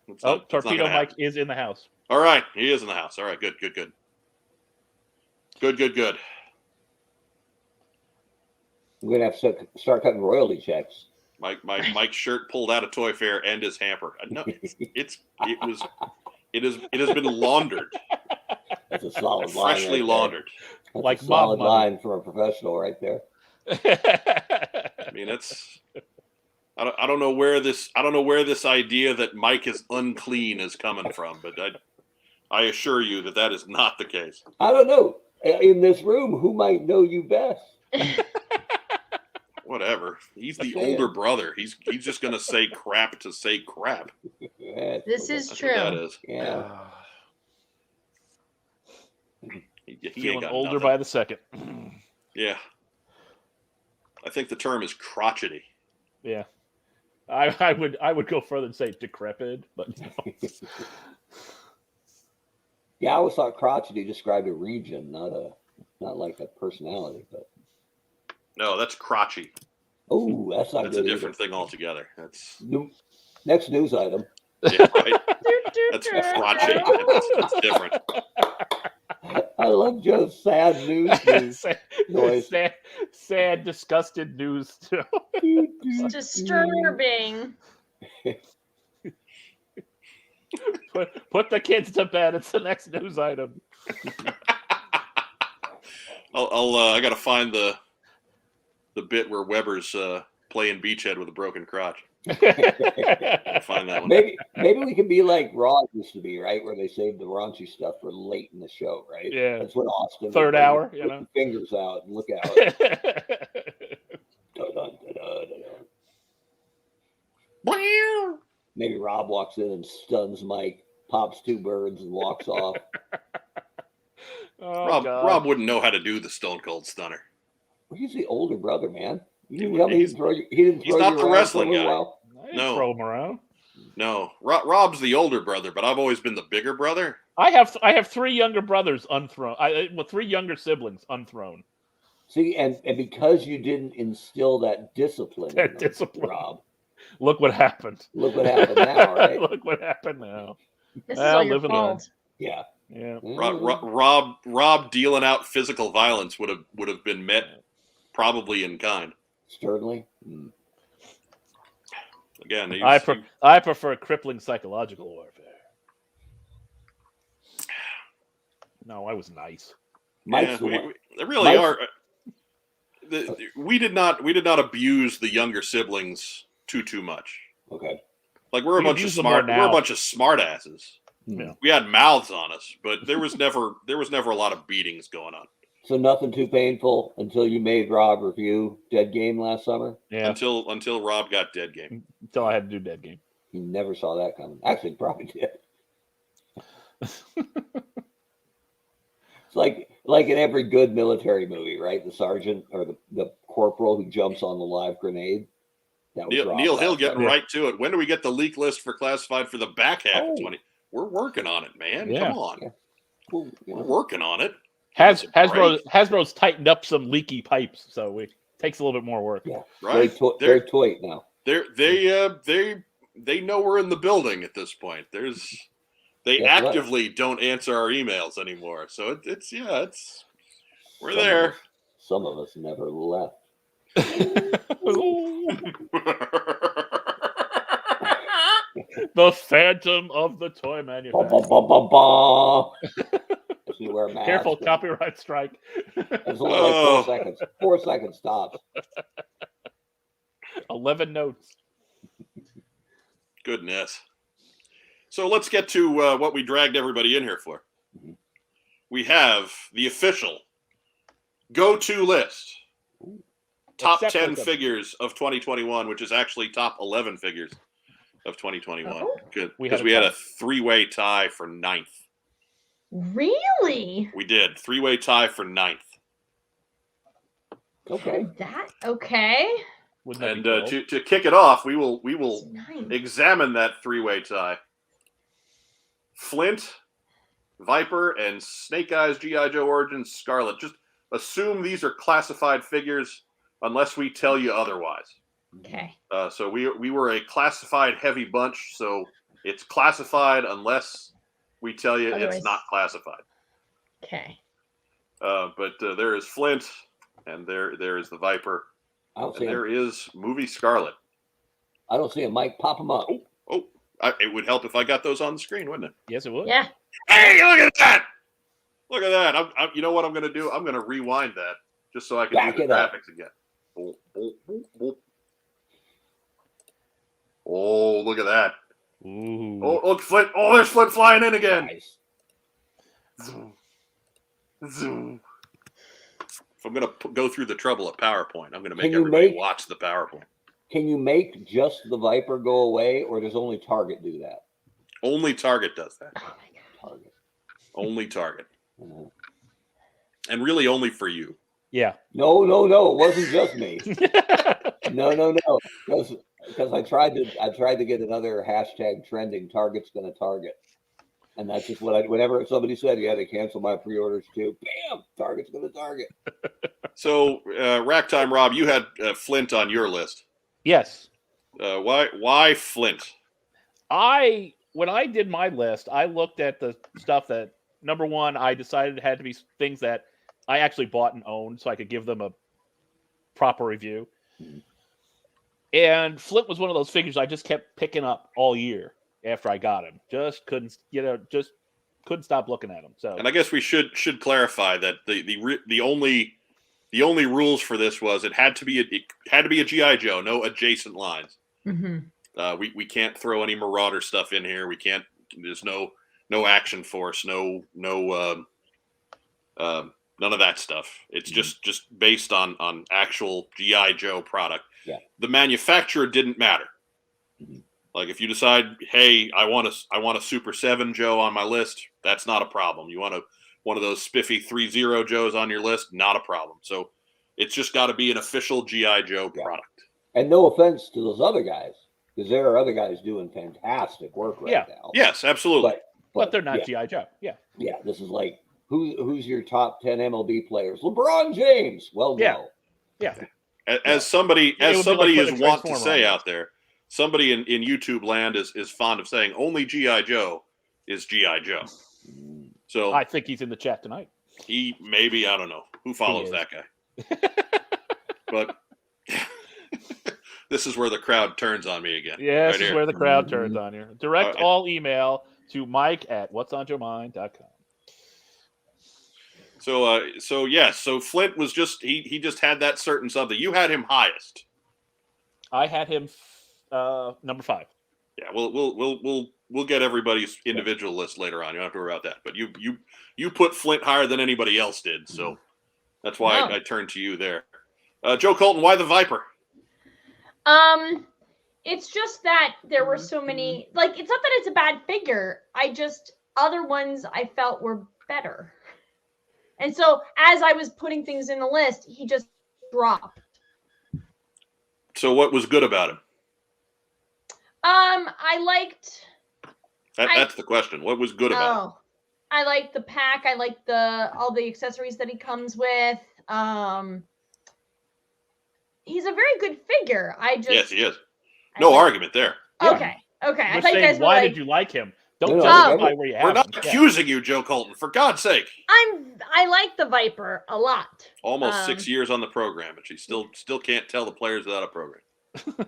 It's Oh, not gonna Torpedo happen. Mike is in the house. All right, he is in the house. All right, good. We're gonna have to start cutting royalty checks. Mike's shirt pulled out of Toy Fair and his hamper. No, it has been laundered, That's a solid line. freshly right laundered. There. That's Like a solid mob money. line from a professional right there. I mean, I don't know where this idea that Mike is unclean is coming from, but I assure you that is not the case. I don't know. In this room, who might know you best? Whatever. He's the Okay. older brother. He's just gonna say crap to say crap. This is That's true. what that is. Yeah. He ain't Feeling got older nothing. by the second. Yeah. I think the term is crotchety. Yeah. I would go further and say decrepit, but Yeah, I always thought crotchety described a region, not like a personality. But No, that's crotchy. oh, that's not That's good a different either. thing altogether. That's Next news item. yeah, right. That's crotchety. It's different. I love Joe's sad news noise. sad, disgusted news. It's disturbing. Put the kids to bed. It's the next news item. I gotta find the bit where Weber's playing beachhead with a broken crotch. Find that one. Maybe we can be like Raw used to be, right? Where they saved the raunchy stuff for late in the show, right? Yeah. That's what Austin Third hour, you put know. the fingers out and look out. Dun, dun, dun, dun, dun. Maybe Rob walks in and stuns Mike, pops 2 birds, and walks off. Oh, Rob wouldn't know how to do the Stone Cold Stunner. Well, he's the older brother, man. He's Not not the wrestling guy. I didn't throw him around. No, Rob's the older brother, but I've always been the bigger brother. I have 3 younger brothers unthrown. 3 younger siblings unthrown. See, and because you didn't instill that discipline, Rob. Look what happened. Look what happened now, right? Look what happened now. This is all your fault. Yeah. Yeah. Rob dealing out physical violence would have been met probably in kind. Sternly. Again, I prefer crippling psychological warfare. No, I was nice. Yeah, they really are. We did not abuse the younger siblings too much. Okay. Like we're a bunch of smart asses. Yeah. We had mouths on us, but there was never a lot of beatings going on. So nothing too painful until you made Rob review Dead Game last summer? Yeah. Until Rob got Dead Game. Until I had to do Dead Game. He never saw that coming. Actually, he probably did. It's like in every good military movie, right? The sergeant or the corporal who jumps on the live grenade. That was Neil Hill getting right to it. When do we get the leak list for classified for the back half of 20? We're working on it, man. Yeah. Come on. Yeah. Well, We're working on it. Hasbro's tightened up some leaky pipes, so it takes a little bit more work. Yeah, right. They're toy now. They know we're in the building at this point. They actively don't answer our emails anymore. So we're there. Some of us never left. The Phantom of the Toy Manufacturer. Careful, copyright strike. It's only like 4 seconds. 4 seconds stops. 11 notes. Goodness. So let's get to what we dragged everybody in here for. We have the official go-to list. Top 10 figures of 2021, which is actually top 11 figures of 2021. Oh. Good. Because we had a 3-way tie for 9th. Really? We did. 3-way tie for 9th. Okay. Okay. And to kick it off, we will examine that 3-way tie. Flint, Viper, and Snake Eyes G.I. Joe Origins Scarlet. Just assume these are classified figures unless we tell you otherwise. Okay. So we were a classified heavy bunch, so it's classified unless we tell you it's not classified. Okay. But there is Flint, and there is the Viper, and there is Movie Scarlet. I don't see him. Mike, pop him up. It would help if I got those on the screen, wouldn't it? Yes, it would. Yeah. Hey, look at that! Look at that! You know what I'm going to do? I'm going to rewind that just so I can do the graphics again. Boop, boop, boop, boop. Oh, look at that! Ooh. Oh, look, Flint! Oh, there's Flint flying in again. Nice. Zoom, zoom. If I'm going to go through the trouble of PowerPoint, I'm going to make everybody watch the PowerPoint. Can you make just the Viper go away, or does only Target do that? Only Target does that. Oh my God. Target. Only Target. And really only for you. Yeah. No, it wasn't just me. No, because I tried to get another hashtag trending. Target's going to target, and that's just what whenever somebody said, yeah, they cancel my pre-orders too. Bam, Target's going to target. So, Rack Time Rob, you had Flint on your list. Yes. Why Flint? When I did my list, I looked at the stuff that, number one, I decided it had to be things that I actually bought and owned so I could give them a proper review. And Flint was one of those figures I just kept picking up all year after I got him. Just couldn't stop looking at him. So, and I guess we should clarify that the only rules for this was it had to be a GI Joe, no adjacent lines. Mm-hmm. We can't throw any Marauder stuff in here. We can't. There's no Action Force, none of that stuff. It's just based on actual GI Joe product. Yeah. The manufacturer didn't matter. Like if you decide, hey, I want a Super 7 Joe on my list, that's not a problem. You want one of those spiffy 3-0 Joes on your list, not a problem. So it's just got to be an official GI Joe product. And no offense to those other guys, because there are other guys doing fantastic work right now. Yes, absolutely. But they're not GI Joe. Yeah. Yeah, this is like who's your top 10 MLB players? LeBron James. Well, no. Yeah. As somebody is wont to say out there, somebody in YouTube land is fond of saying only G.I. Joe is G.I. Joe. So I think he's in the chat tonight. He maybe, I don't know. Who follows that guy? But this is where the crowd turns on me again. Yeah, this is where the crowd turns on you. Direct all email to mike@whatsonyourmind.com. So Flint was just he just had that certain something. You had him highest. I had him number 5. Yeah, we'll get everybody's individual list later on. You don't have to worry about that. But you put Flint higher than anybody else did, so that's why I turned to you there. Joe Colton, why the Viper? It's just that there were so many. Like, it's not that it's a bad figure. Other ones I felt were better. And so as I was putting things in the list, he just dropped. So what was good about him? I liked. That's the question. What was good about him? I liked the pack. I liked all the accessories that he comes with. He's a very good figure. Yes, he is. No argument there. Okay. Okay. I thought you guys were why like, did you like him? Don't justify where you have We're not accusing you, Joe Colton, for God's sake. I like the Viper a lot. Almost 6 years on the program, and she still can't tell the players without a program. No.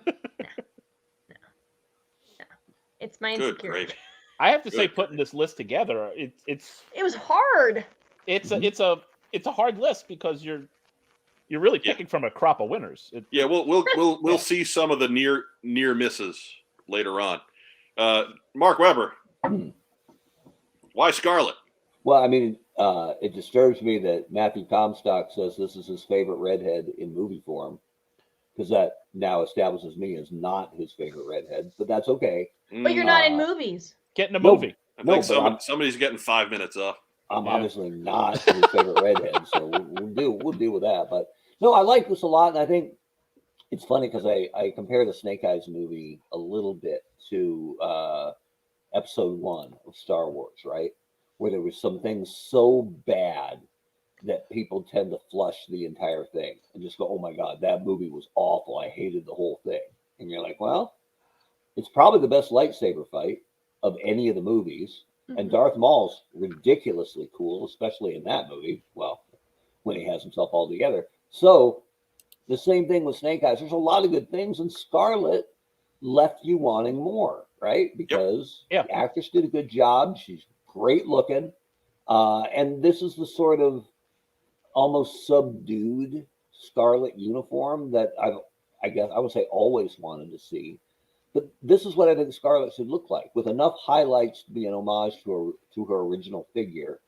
It's my insecurity. I have to say, putting this list together, it was hard. It's a hard list because you're really picking from a crop of winners. We'll see some of the near misses later on. Mark Weber, why Scarlet? Well, I mean, it disturbs me that Matthew Comstock says this is his favorite redhead in movie form, because that now establishes me as not his favorite redhead, but that's okay. But you're not in movies. Get in a movie. I think somebody's getting 5 minutes off. I'm obviously not his favorite redhead, so we'll deal with that. But no, I like this a lot, and I think it's funny because I compare the Snake Eyes movie a little bit to Episode 1 of Star Wars, right? Where there was some things so bad that people tend to flush the entire thing and just go, "Oh my God, that movie was awful. I hated the whole thing." And you're like, well, it's probably the best lightsaber fight of any of the movies. Mm-hmm. And Darth Maul's ridiculously cool, especially in that movie. Well, when he has himself all together. So the same thing with Snake Eyes. There's a lot of good things, and Scarlet left you wanting more, right? Because the actress did a good job. She's great looking. And this is the sort of almost subdued Scarlet uniform that I guess I would say always wanted to see. But this is what I think Scarlet should look like, with enough highlights to be an homage to her original figure.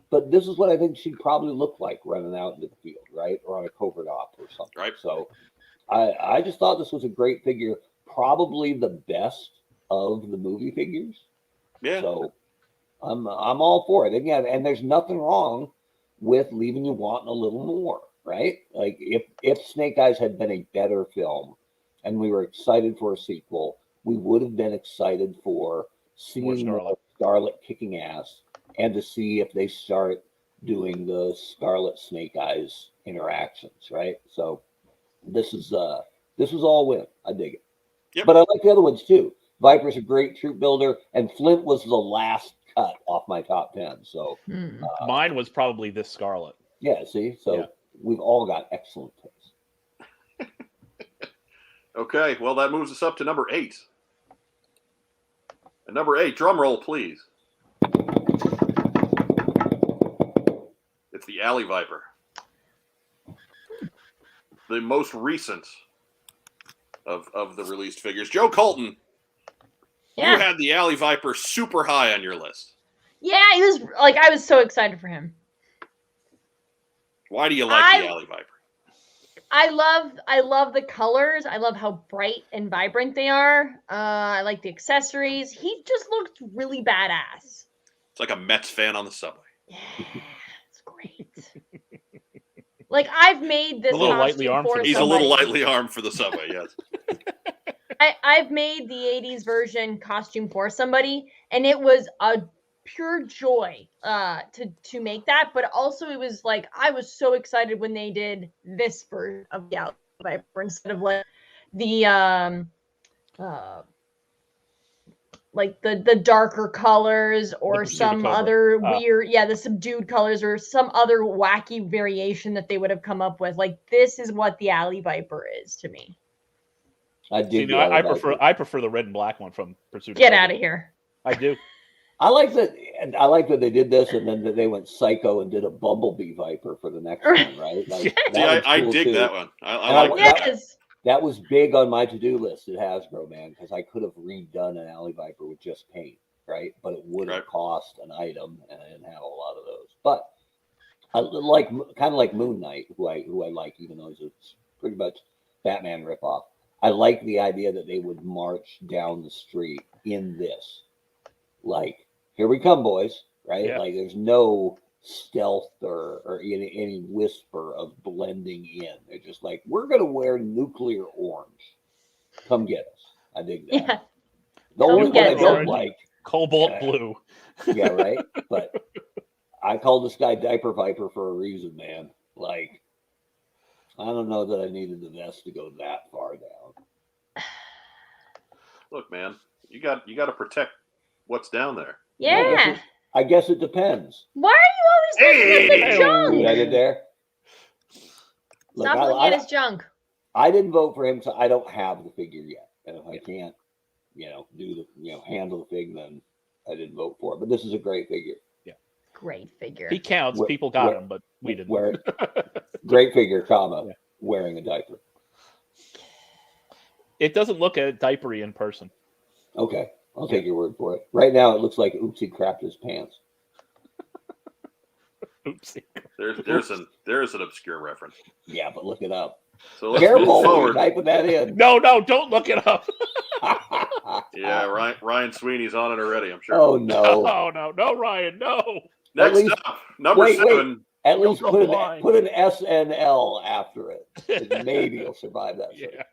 But this is what I think she'd probably look like running out into the field, right? Or on a covert op or something. Right. So I just thought this was a great figure, probably the best of the movie figures. Yeah. So I'm all for it. Again, and there's nothing wrong with leaving you wanting a little more. right? Like if Snake Eyes had been a better film, and we were excited for a sequel, we would have been excited for seeing more Scarlet kicking ass, and to see if they start doing the Scarlet Snake Eyes interactions, right? So this was all win. I dig it. Yep. But I like the other ones too. Viper's a great troop builder, and Flint was the last cut off my top 10. So mine was probably this Scarlet. yeah, see? So we've all got excellent taste. Okay, well, that moves us up to number 8. And number 8, drum roll, please. It's the Alley Viper. The most recent of the released figures. Joe Colton, you had the Alley Viper super high on your list. Yeah, he was like, I was so excited for him. Why do you like the Alley Viper? I love the colors. I love how bright and vibrant they are. I like the accessories. He just looked really badass. It's like a Mets fan on the subway. Yeah, it's great. Like I've made this costume for He's a little lightly armed for the subway, yes. I've made the 80s version costume for somebody, and it was a pure joy to make that, but also it was like I was so excited when they did this version of the Alley Viper instead of like the like the darker colors or some other weird the subdued colors or some other wacky variation that they would have come up with. Like this is what the Alley Viper is to me. I prefer the red and black one from Pursuit. Get out of here. I do. I like that they did this, and then they went psycho and did a Bumblebee Viper for the next one, right? Like, I dig that one. I like that. That was big on my to-do list at Hasbro, man, because I could have redone an Alley Viper with just paint, right? But it would have cost an item, and I didn't have a lot of those. But I like kind of like Moon Knight, who I like, even though it's pretty much Batman ripoff. I like the idea that they would march down the street in this, like, here we come, boys, right? Yeah. Like there's no stealth or any whisper of blending in. They're just like, we're going to wear nuclear orange. Come get us. I dig that. Yeah. The only one I don't like. Cobalt blue. Yeah, right? But I call this guy Diaper Viper for a reason, man. Like, I don't know that I needed the vest to go that far down. Look, man, you got to protect what's down there. Yeah. I guess it depends. Why are you always looking at the junk? What I did there? Stop looking at his junk. I didn't vote for him, so I don't have the figure yet. And if I can't, handle the fig, then I didn't vote for it. But this is a great figure. Yeah. Great figure. He counts. People got him, but we didn't. Great figure, wearing a diaper. It doesn't look diapery in person. Okay. I'll take your word for it. Right now, it looks like Oopsie crapped his pants. Oopsie. There's an obscure reference. Yeah, but look it up. So let's move forward. Typing that in. No, don't look it up. Yeah, Ryan Sweeney's on it already, I'm sure. Oh no! No, Ryan, no. Next up, number 7. At least put an SNL after it. Maybe you'll survive that. Yeah.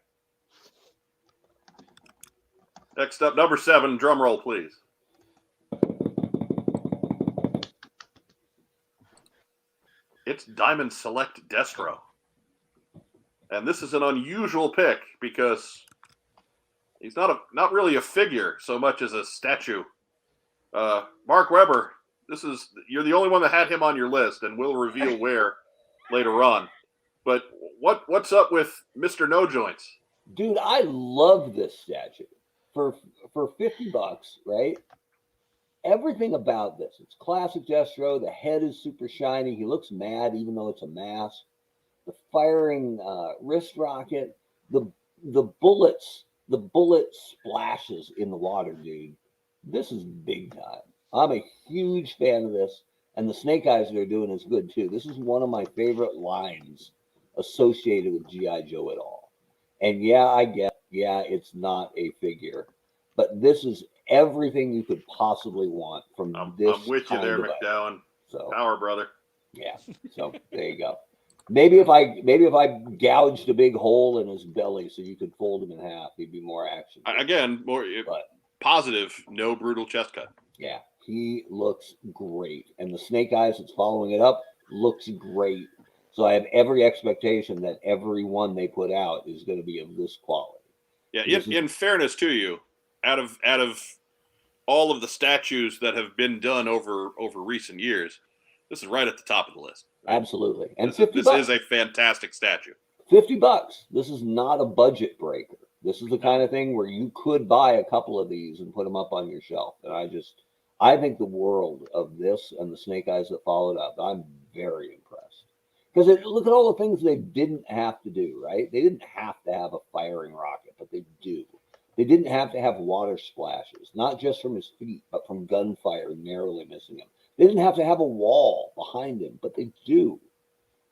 Next up, number 7, drum roll, please. It's Diamond Select Destro. And this is an unusual pick because he's not really a figure so much as a statue. Mark Webber, you're the only one that had him on your list, and we'll reveal where later on. But what's up with Mr. No Joints? Dude, I love this statue. For $50, right? Everything about this. It's classic Destro. The head is super shiny. He looks mad even though it's a mask. The firing wrist rocket. The bullet splashes in the water, dude. This is big time. I'm a huge fan of this. And the Snake Eyes they're doing is good too. This is one of my favorite lines associated with G.I. Joe at all. And it's not a figure, but this is everything you could possibly want from this. I'm with you there, McDowell. So, power, brother. Yeah. So there you go. Maybe if I gouged a big hole in his belly so you could fold him in half, he'd be more action. Again, more But positive, no brutal chest cut. yeah, he looks great, and the snake eyes that's following it up looks great. So I have every expectation that every one they put out is going to be of this quality. Yeah, in fairness to you, out of all of the statues that have been done over recent years, this is right at the top of the list. Absolutely, and this is a fantastic statue. $50. This is not a budget breaker. This is the kind of thing where you could buy a couple of these and put them up on your shelf. And I think the world of this and the snake eyes that followed up. I'm very impressed because look at all the things they didn't have to do. Right? They didn't have to have a firing rocket, but they do. They didn't have to have water splashes, not just from his feet, but from gunfire narrowly missing him. They didn't have to have a wall behind him, but they do.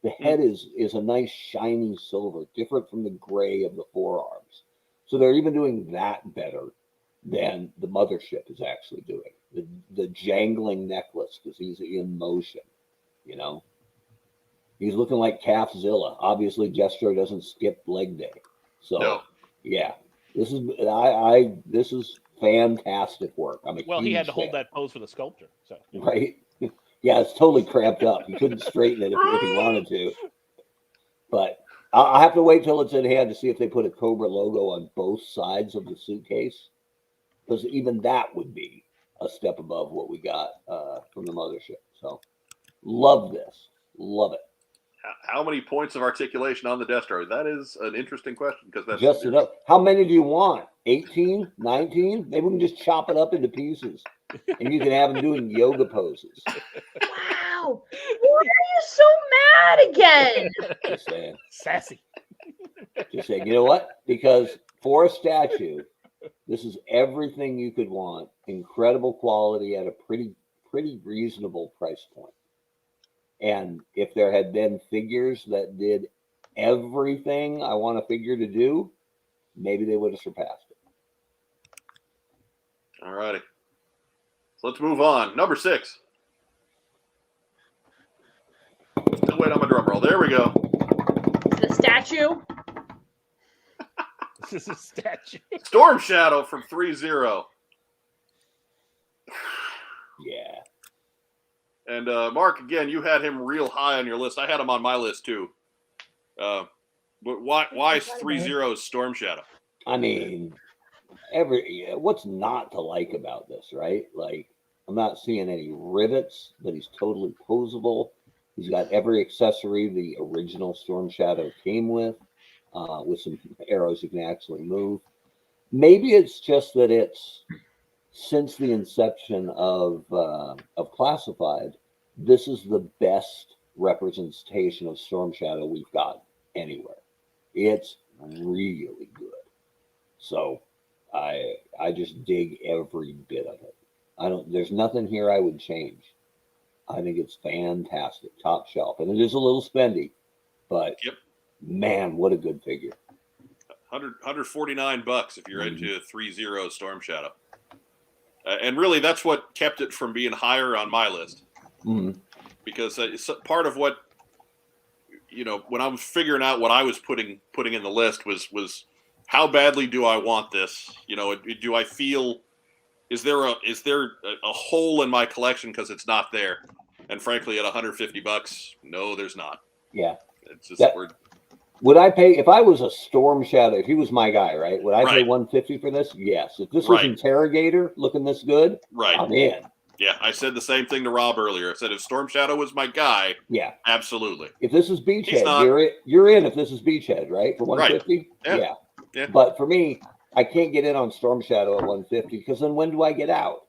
The head is a nice shiny silver, different from the gray of the forearms. So they're even doing that better than the mothership is actually doing. The jangling necklace because he's in motion, you know. He's looking like Calfzilla. Obviously, Jestro doesn't skip leg day. So no. Yeah. This is fantastic work. He had to hold that pose for the sculpture. So right. Yeah, it's totally cramped up. He couldn't straighten it if he wanted to. But I'll have to wait till it's in hand to see if they put a Cobra logo on both sides of the suitcase. Because even that would be a step above what we got from the mothership. So love this. Love it. How many points of articulation on the Destro? That is an interesting question because that's just enough. How many do you want? 18, 19? Maybe we can just chop it up into pieces, and you can have them doing yoga poses. Wow! Why are you so mad again? Just saying, sassy. Just saying. You know what? Because for a statue, this is everything you could want. Incredible quality at a pretty reasonable price point. And if there had been figures that did everything I want a figure to do, maybe they would have surpassed it. All righty. So let's move on. Number 6. Still wait on my drum roll. There we go. The statue. This is a statue. Storm Shadow from 3-0. Yeah. And Mark, again, you had him real high on your list. I had him on my list too. But why is 3-0 Storm Shadow? I mean, what's not to like about this, right? Like, I'm not seeing any rivets, but he's totally posable. He's got every accessory the original Storm Shadow came with some arrows you can actually move. Maybe it's just that it's since the inception of Classified, this is the best representation of Storm Shadow we've got anywhere. It's really good. So I just dig every bit of it. There's nothing here I would change. I think it's fantastic, top shelf. And it is a little spendy, but man, what a good figure. $149 if you're into 3-0 Storm Shadow. And really, that's what kept it from being higher on my list. Mm-hmm. Because part of what, when I was figuring out what I was putting in the list was how badly do I want this? Do I feel, is there a hole in my collection because it's not there? And frankly, at $150, no, there's not. Yeah. It's just would I pay if I was a Storm Shadow? If he was my guy, right? Would I pay $150 for this? Yes. If this was Interrogator looking this good, I'm in. Yeah, I said the same thing to Rob earlier. I said if Storm Shadow was my guy, absolutely. If this is Beachhead, you're in. If this is Beachhead, right, for $150, yeah. But for me, I can't get in on Storm Shadow at $150 because then when do I get out?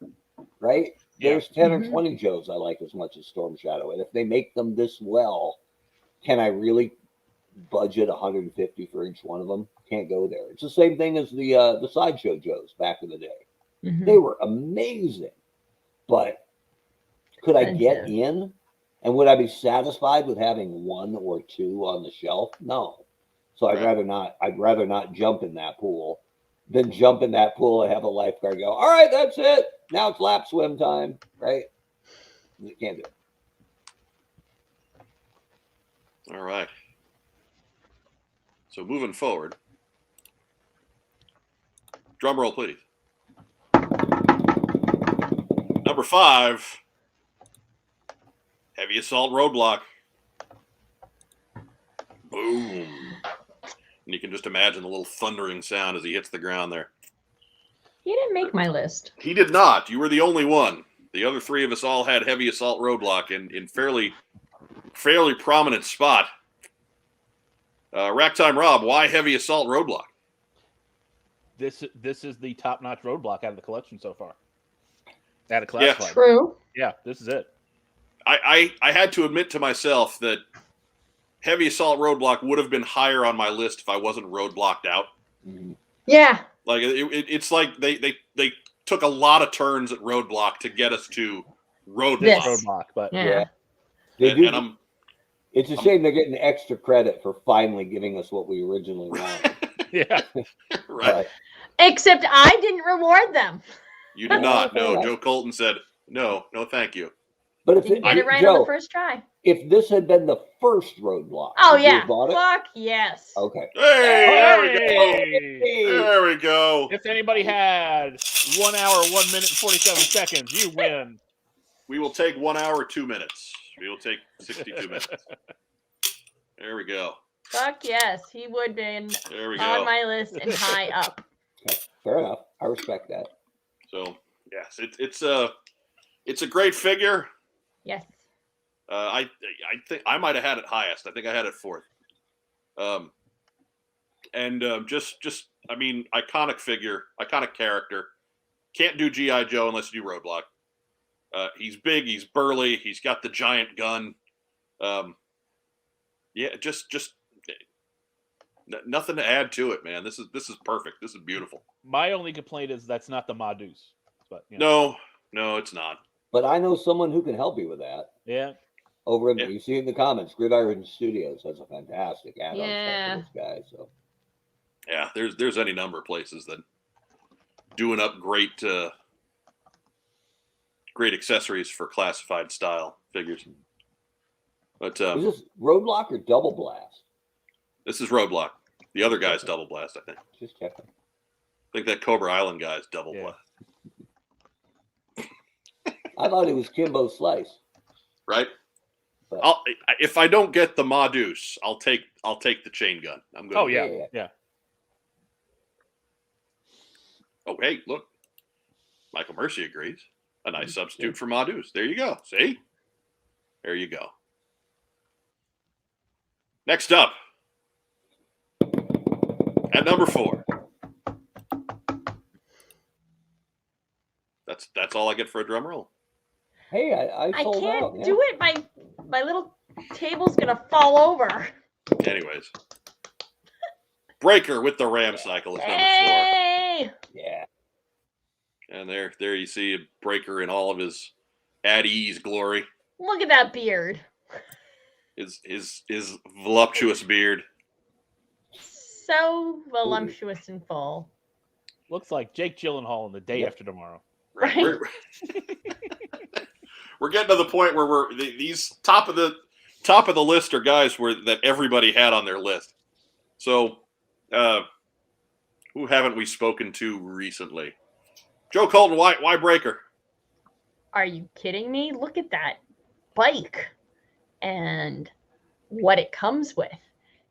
Right? There's 10 or 20 Joes I like as much as Storm Shadow, and if they make them this well, can I really budget $150 for each one of them? Can't go there. It's the same thing as the Sideshow Joes back in the day. Mm-hmm. They were amazing, but could I get in? And would I be satisfied with having 1 or 2 on the shelf? No. So I'd rather not. I'd rather not jump in that pool than jump in that pool and have a lifeguard go, all right, that's it. Now it's lap swim time, right? You can't do it. All right. So moving forward, drum roll, please. Number 5, heavy assault roadblock. Boom. And you can just imagine the little thundering sound as he hits the ground there. He didn't make my list. He did not. You were the only one. The other 3 of us all had heavy assault roadblock in fairly prominent spot. Rack Time Rob, why heavy assault roadblock? This is the top-notch roadblock out of the collection so far. Out of classified. True. Yeah, this is it. I had to admit to myself that heavy assault roadblock would have been higher on my list if I wasn't roadblocked out. Mhm. Yeah. Like it's like they took a lot of turns at roadblock to get us to roadblock. This. Roadblock, but Yeah. They do, And it's a shame they're getting extra credit for finally giving us what we originally wanted. yeah. right. Except I didn't reward them. You did not. fair No, enough. Joe Colton said no, thank you. But if Didn't get it right Joe, on the first try. if this had been the first roadblock, Oh would you yeah. have bought it? Fuck yes. Okay. Hey, there we go. Hey! There we go. If anybody had 1 hour, 1 minute, and 47 seconds, you win. We will take 1 hour, 2 minutes. We will take 62 minutes. There we go. Fuck yes. He would have been There we on go. my list and high up. Okay. Fair enough. I respect that. So yes, it's a great figure. Yes. I think I might have had it highest. I think I had it 4th. Just I mean, iconic figure, iconic character. Can't do G.I. Joe unless you do Roadblock. He's big, he's burly, he's got the giant gun. Yeah, just nothing to add to it, man. This is perfect. This is beautiful. My only complaint is that's not the Madus. But you know. No, it's not. But I know someone who can help you with that. Yeah. Over in Yeah. you see in the comments, Gridiron Studios has a fantastic add-on Yeah. stuff for this guy. So Yeah, there's any number of places that doing up great accessories for classified style figures. But is this Roadblock or Double Blast? this is Roadblock. The other guy's Double Blast, I think. Just checking. I think that Cobra Island guy's Double Yeah. Blast. I thought it was Kimbo Slice. Right? But If I don't get the Madus, I'll take the chain gun. I'm going. Oh yeah, yeah. yeah. Yeah. Oh hey, look. Michael Mercy agrees. A nice substitute for Madus. There you go. See? There you go. Next up, at number 4. That's all I get for a drum roll. Hey, I I sold can't out. Yeah. do it. My little table's gonna fall over. Anyways, Breaker with the Ram cycle is number 4. Hey! Yeah. And there you see a Breaker in all of his at ease glory. Look at that beard. His voluptuous beard. So voluptuous and full. Looks like Jake Gyllenhaal in The Day Yep. After Tomorrow. Right. We're getting to the point where these top of the list are guys that everybody had on their list. So, who haven't we spoken to recently? Joe Colton, why Breaker? Are you kidding me? Look at that bike and what it comes with.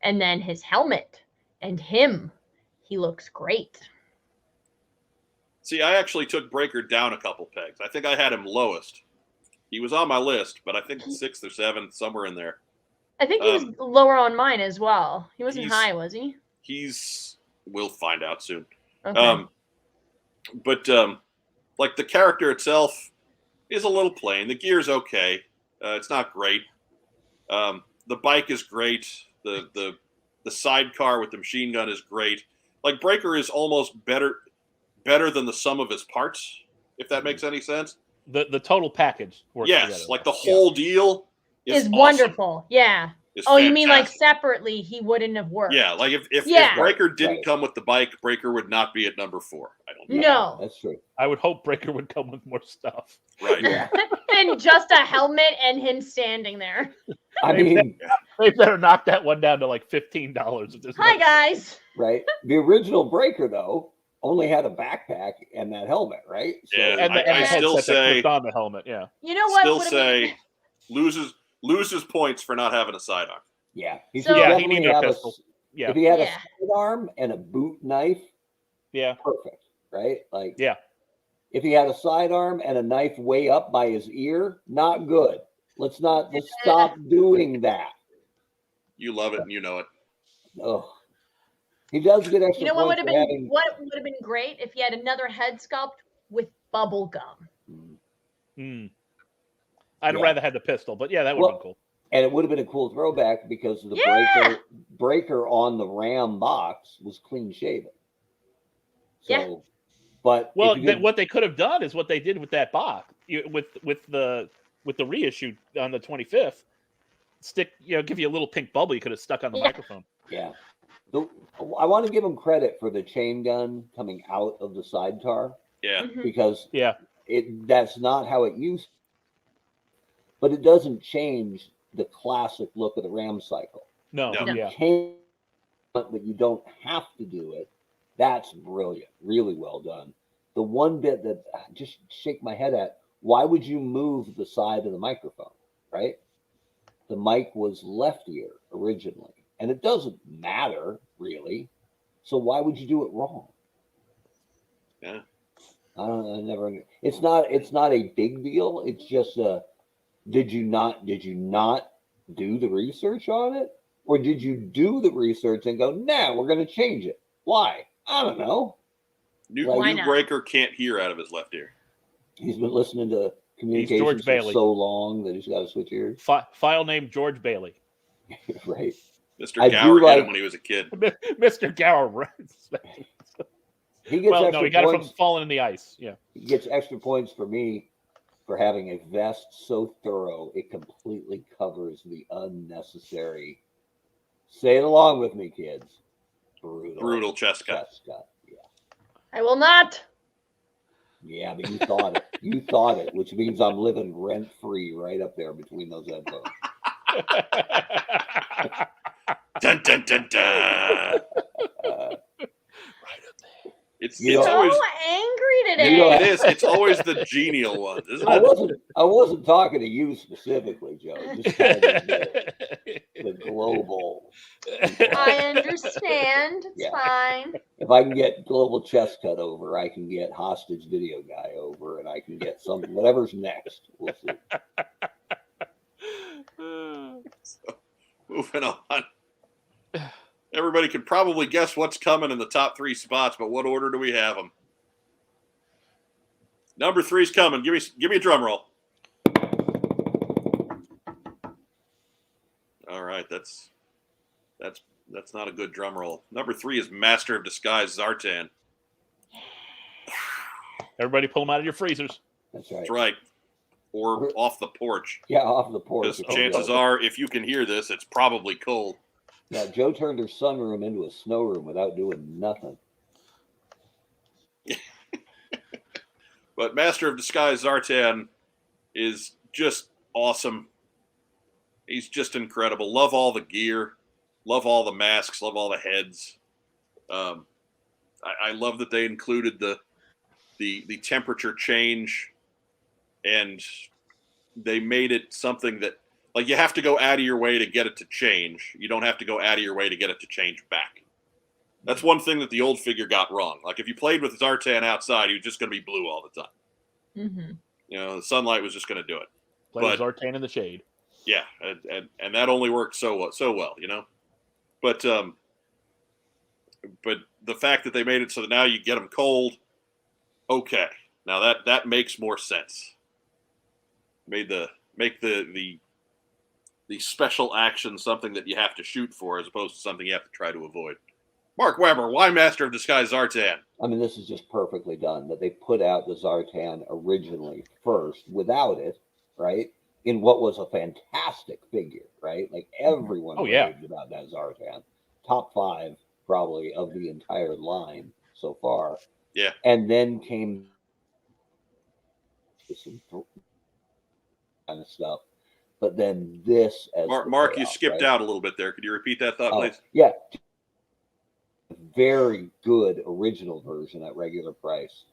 And then his helmet and him. He looks great. See, I actually took Breaker down a couple pegs. I think I had him lowest. He was on my list, but I think 6th or 7th, somewhere in there. I think he was lower on mine as well. He wasn't he's- high, was he? We'll find out soon. Okay. But like the character itself is a little plain. The gear's okay. It's not great. The bike is great. The sidecar with the machine gun is great. Like Breaker is almost better than the sum of his parts, if that makes any sense. The total package works Yes, together. like the whole deal is awesome. wonderful. Yeah. is Oh, you mean like fantastic. separately he wouldn't have worked? Yeah, like if Yeah. Breaker didn't Right. come with the bike, Breaker would not be at number 4. I don't think. No. That's true. I would hope Breaker would come with more stuff. Right. Yeah. And just a helmet and him standing there. I mean, They better knock that one down to like $15 at this Hi, point. guys. right? The original Breaker, though, only had a backpack and that helmet, right? So, Yeah, And the, I and the still headset that say- clipped on the helmet, yeah. You know what? Still would've say loses points for not having a sidearm. yeah. He So- should Yeah, he definitely needed a have pistol. Yeah. If he had Yeah. a sidearm and a boot knife, Yeah. perfect, right? Like, Yeah. if he had a sidearm and a knife way up by his ear, not good. Let's stop doing that. You love it and you know it. Oh, he does get extra You know what would points have for been having. what would have been great if he had another head sculpt with bubble gum. I'd Yeah. rather have the pistol, but yeah, that would have been cool. And it would have been a cool throwback because the Yeah. breaker on the Ram box was clean shaven. So, Yeah. but Well, if you did- what they could have done is what they did with that box, with the reissue on the 25th. Stick, give you a little pink bubble you could have stuck on the Yeah. microphone. yeah, I want to give him credit for the chain gun coming out of the sidecar Yeah. Mhm. because Yeah, that's not how it used. But it doesn't change the classic look of the Ram cycle. no, No. yeah, Can, but you don't have to do it. That's brilliant. Really well done. The one bit that I just shake my head at, why would you move the side of the microphone, right? The mic was left ear originally, and it doesn't matter really. So why would you do it wrong? Yeah. I don't know. I never. It's not a big deal. It's just did you not do the research on it, or did you do the research and go, nah, we're going to change it? Why? I don't know. Why New not? Breaker can't hear out of his left ear. He's been listening to communications George for Bailey. so long that he's got to switch ears. File name George Bailey. Right. Mr. I Gower do had him like- when he was a kid. Mr. Gower. He gets Well, extra no, he got it points. from falling in the ice. Yeah. He gets extra points for me for having a vest so thorough it completely covers the unnecessary. Say it along with me, kids. Brutal chest cut. Yeah. I will not. Yeah, but you thought it. You thought it, which means I'm living rent free right up there between those headphones. Dun, dun, dun, dun. It's You know- So always angry today. You know, it is. It's always the genial ones, isn't I it? wasn't talking to you specifically, Joe. Just kind of the global. I understand. It's Yeah. fine. If I can get global chest cut over, I can get hostage video guy over, and I can get something. Whatever's next, we'll see. Moving on. Everybody can probably guess what's coming in the top 3 spots, but what order do we have them? Number 3's coming. Give me a drum roll. All right, that's not a good drum roll. Number 3 is Master of Disguise Zartan. Everybody pull them out of your freezers. That's right. That's right. Or off the porch. Yeah, off the porch. Because chances are, if you can hear this, it's probably cold. Yeah, Joe turned her sunroom into a snow room without doing nothing. But Master of Disguise Zartan is just awesome. He's just incredible. Love all the gear. Love all the masks. Love all the heads. I love that they included the temperature change, and they made it something that, like, you have to go out of your way to get it to change. You don't have to go out of your way to get it to change back. That's one thing that the old figure got wrong. Like, if you played with Zartan outside, he was just going to be blue all the time. Mm-hmm. You know, the sunlight was just going to do it. Play But- Zartan in the shade. Yeah, and that only worked so well, you know. But the fact that they made it so that now you get them cold, okay, now that makes more sense. Make the special action something that you have to shoot for, as opposed to something you have to try to avoid. Mark Weber, why Master of Disguise Zartan? I mean, this is just perfectly done that they put out the Zartan originally first without it, right? in what was a fantastic figure, right? Like everyone raved about that Zartan. Top 5 probably of the entire line so far. Yeah. And then came some kind of stuff. But then this as Mark, you skipped out a little bit there. Could you repeat that thought, please? Yeah. Very good original version at regular price.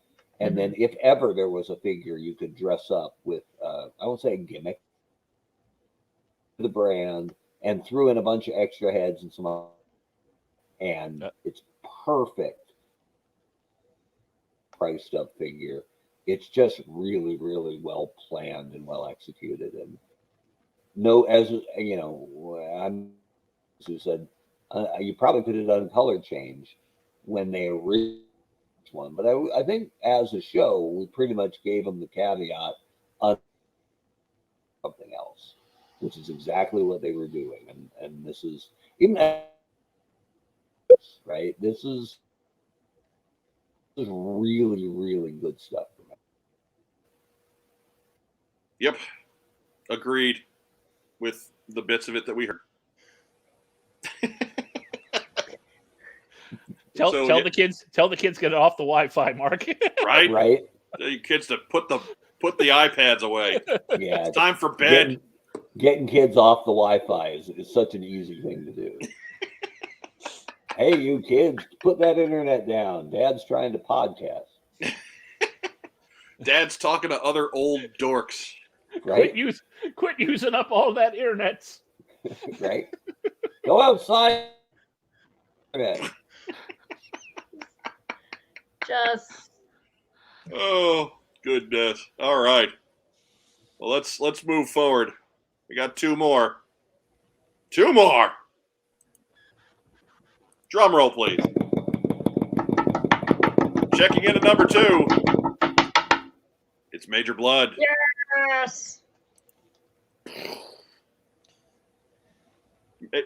And then if ever there was a figure you could dress up with, I won't say a gimmick, the brand, and threw in a bunch of extra heads and some other, and it's perfect priced up figure. It's just really, really well planned and well executed. And no, as you know, I'm who said you probably could have done color change when they originally one, but I think as a show we pretty much gave them the caveat on something else, which is exactly what they were doing. And this is even right. This is really, really good stuff. Yep, agreed with the bits of it that we heard. Tell the kids get it off the Wi-Fi, Mark. Right. Tell you kids to put the iPads away. Yeah, it's time for bed. Getting kids off the Wi-Fi is such an easy thing to do. Hey, you kids, put that internet down. Dad's trying to podcast. Dad's talking to other old dorks. Right? Quit using up all that internet. Right? Go outside. Just. Oh, goodness. All right. Well, let's move forward. We got 2 more. 2 more. Drum roll, please. Checking in at number 2. It's Major Blood. Yes.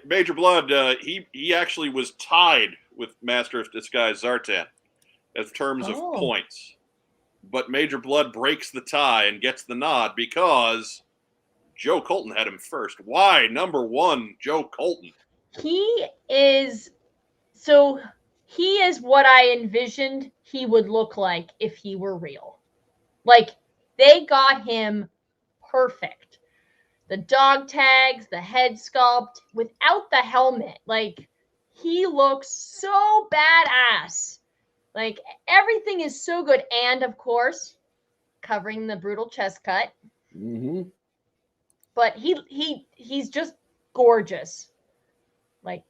Major Blood, he actually was tied with Master of Disguise Zartan in terms of points. But Major Blood breaks the tie and gets the nod because Joe Colton had him first. Why? Number 1, Joe Colton. He is what I envisioned he would look like if he were real. Like, they got him perfect. The dog tags, the head sculpt, without the helmet. Like, he looks so badass. Like, everything is so good. And, of course, covering the brutal chest cut. Mm-hmm. But he's just gorgeous. Like,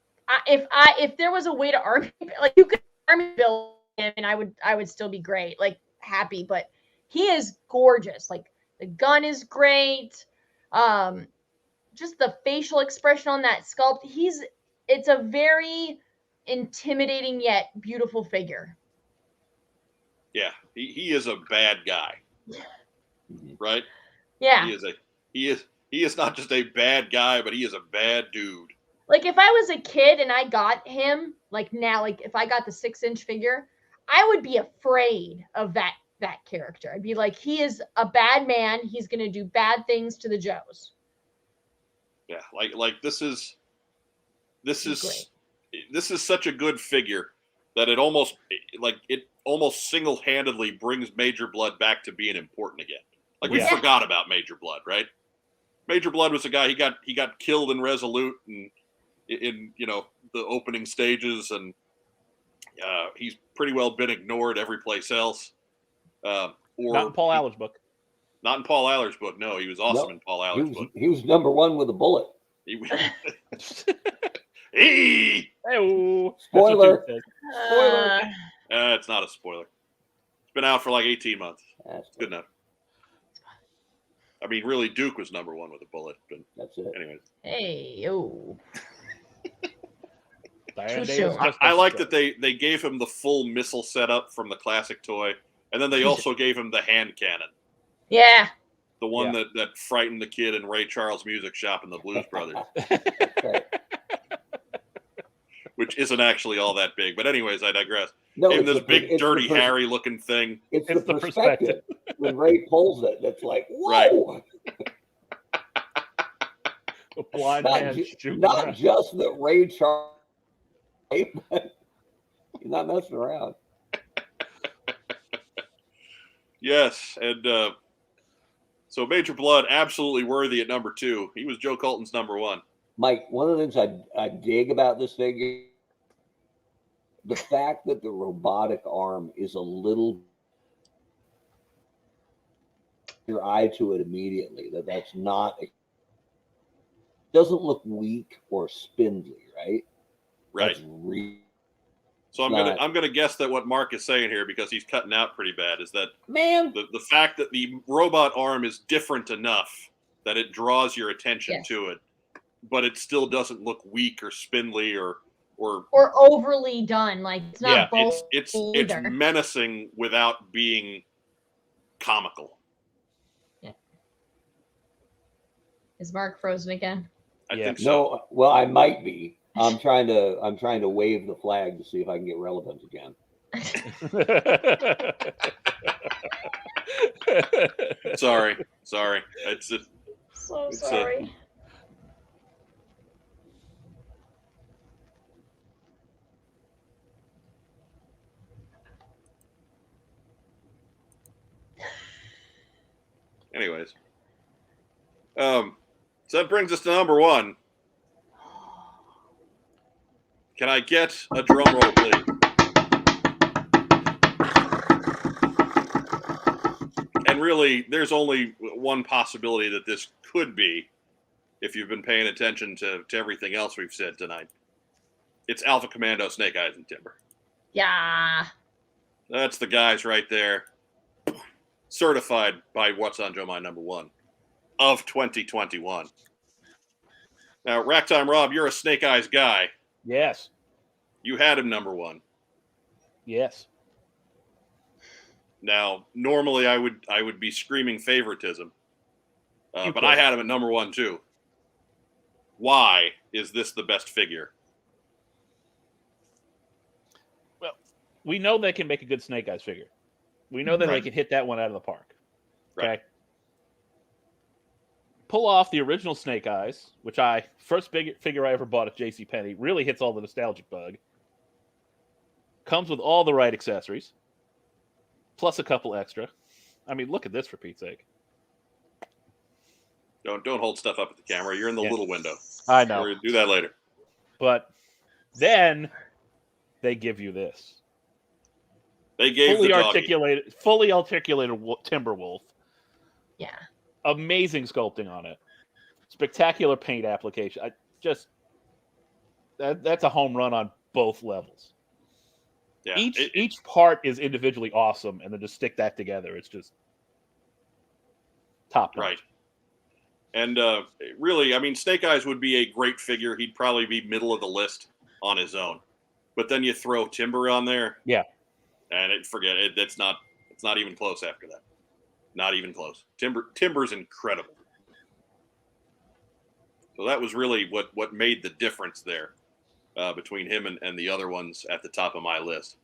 if there was a way to army, like, you could army build him and I would still be great, like, happy. But he is gorgeous. Like, the gun is great. Just the facial expression on that sculpt. It's a very intimidating yet beautiful figure. Yeah, he is a bad guy. Right? Yeah. He is not just a bad guy, but he is a bad dude. Like, if I was a kid and I got him, like now, like if I got the 6-inch figure, I would be afraid of that character. I'd be like, he is a bad man. He's going to do bad things to the Joes. Yeah, like this is such a good figure that it almost single-handedly brings Major Blood back to being important again. Like, we forgot about Major Blood, right? Major Blood was a guy, he got killed in Resolute and in the opening stages, and he's pretty well been ignored every place else. Not in Paul Aller's book. Not in Paul Aller's book. No, he was awesome in Paul Aller's book. He was number 1 with a bullet. Hey! Spoiler. Spoiler. It's not a spoiler. It's been out for like 18 months. That's good enough. I mean, really, Duke was number 1 with a bullet. But that's it. Anyways. Hey, yo. I like that they gave him the full missile setup from the classic toy, and then they also gave him the hand cannon. Yeah. The one that frightened the kid in Ray Charles' music shop in the Blues Brothers. Which isn't actually all that big. But anyways, I digress. No, gave him this big, dirty, hairy looking thing. It's the perspective. When Ray pulls it, it's like, whoa! A blind Not, man ju- shooting not around. just the Ray Charles. He's not messing around. Yes, and so Major Blood, absolutely worthy at number 2. He was Joe Colton's number 1. Mike, one of the things I dig about this figure, the fact that the robotic arm is a little, your eye to it immediately, that's not, doesn't look weak or spindly, right? Right. That's really So not, I'm gonna guess that what Mark is saying here, because he's cutting out pretty bad, is that man. the fact that the robot arm is different enough that it draws your attention Yes. to it, but it still doesn't look weak or spindly or overly done. Like it's not yeah, bold it's either. menacing without being comical. Yeah. Is Mark frozen again? I Yeah. think so. No, well, I might be. I'm trying to wave the flag to see if I can get relevant again. Sorry. It's So It's sorry. anyways. So that brings us to number 1. Can I get a drum roll, please? And really, there's only one possibility that this could be, if you've been paying attention to everything else we've said tonight. It's Alpha Commando, Snake Eyes, and Timber. Yeah. That's the guys right there. Certified by What's on Joe Mind number 1 of 2021. Now, Racktime Rob, you're a Snake Eyes guy. Yes. You had him number 1. Yes. Now, normally I would be screaming favoritism, but could. I had him at number 1 too. Why is this the best figure? Well, we know they can make a good Snake Eyes figure. We know that they Right. can hit that one out of the park. Okay. Right. Pull off the original Snake Eyes, which first big figure I ever bought at JCPenney, really hits all the nostalgic bug. Comes with all the right accessories, plus a couple extra. I mean, look at this for Pete's sake. Don't hold stuff up at the camera. You're in the little window. I know. We'll do that later. But then they give you this. They gave the doggy. Fully articulated Timberwolf. Yeah. Amazing sculpting on it. Spectacular paint application. That's a home run on both levels. Yeah, Each part is individually awesome, and then just stick that together. It's just top notch. Right. And really, I mean, Snake Eyes would be a great figure. He'd probably be middle of the list on his own. But then you throw Timber on there. Yeah. And forget it. It's not even close after that. Not even close. Timber's incredible. So that was really what made the difference there between him and the other ones at the top of my list.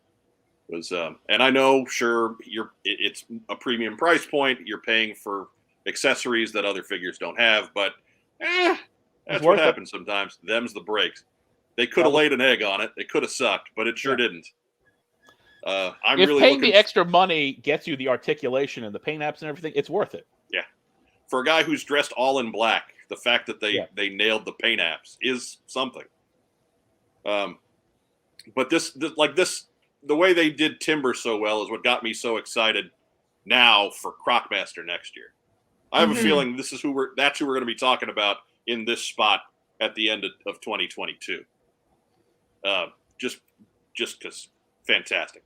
Was and I know, sure, it's a premium price point. You're paying for accessories that other figures don't have, but that's what happens sometimes. Them's the breaks. They could have laid an egg on it. It could have sucked, but it sure didn't. If paying the extra money gets you the articulation and the paint apps and everything, it's worth it. Yeah. For a guy who's dressed all in black, the fact that they nailed the paint apps is something. But this, the way they did Timber so well is what got me so excited now for Crocmaster next year. I have a feeling that's who we're going to be talking about in this spot at the end of 2022. Just because fantastic.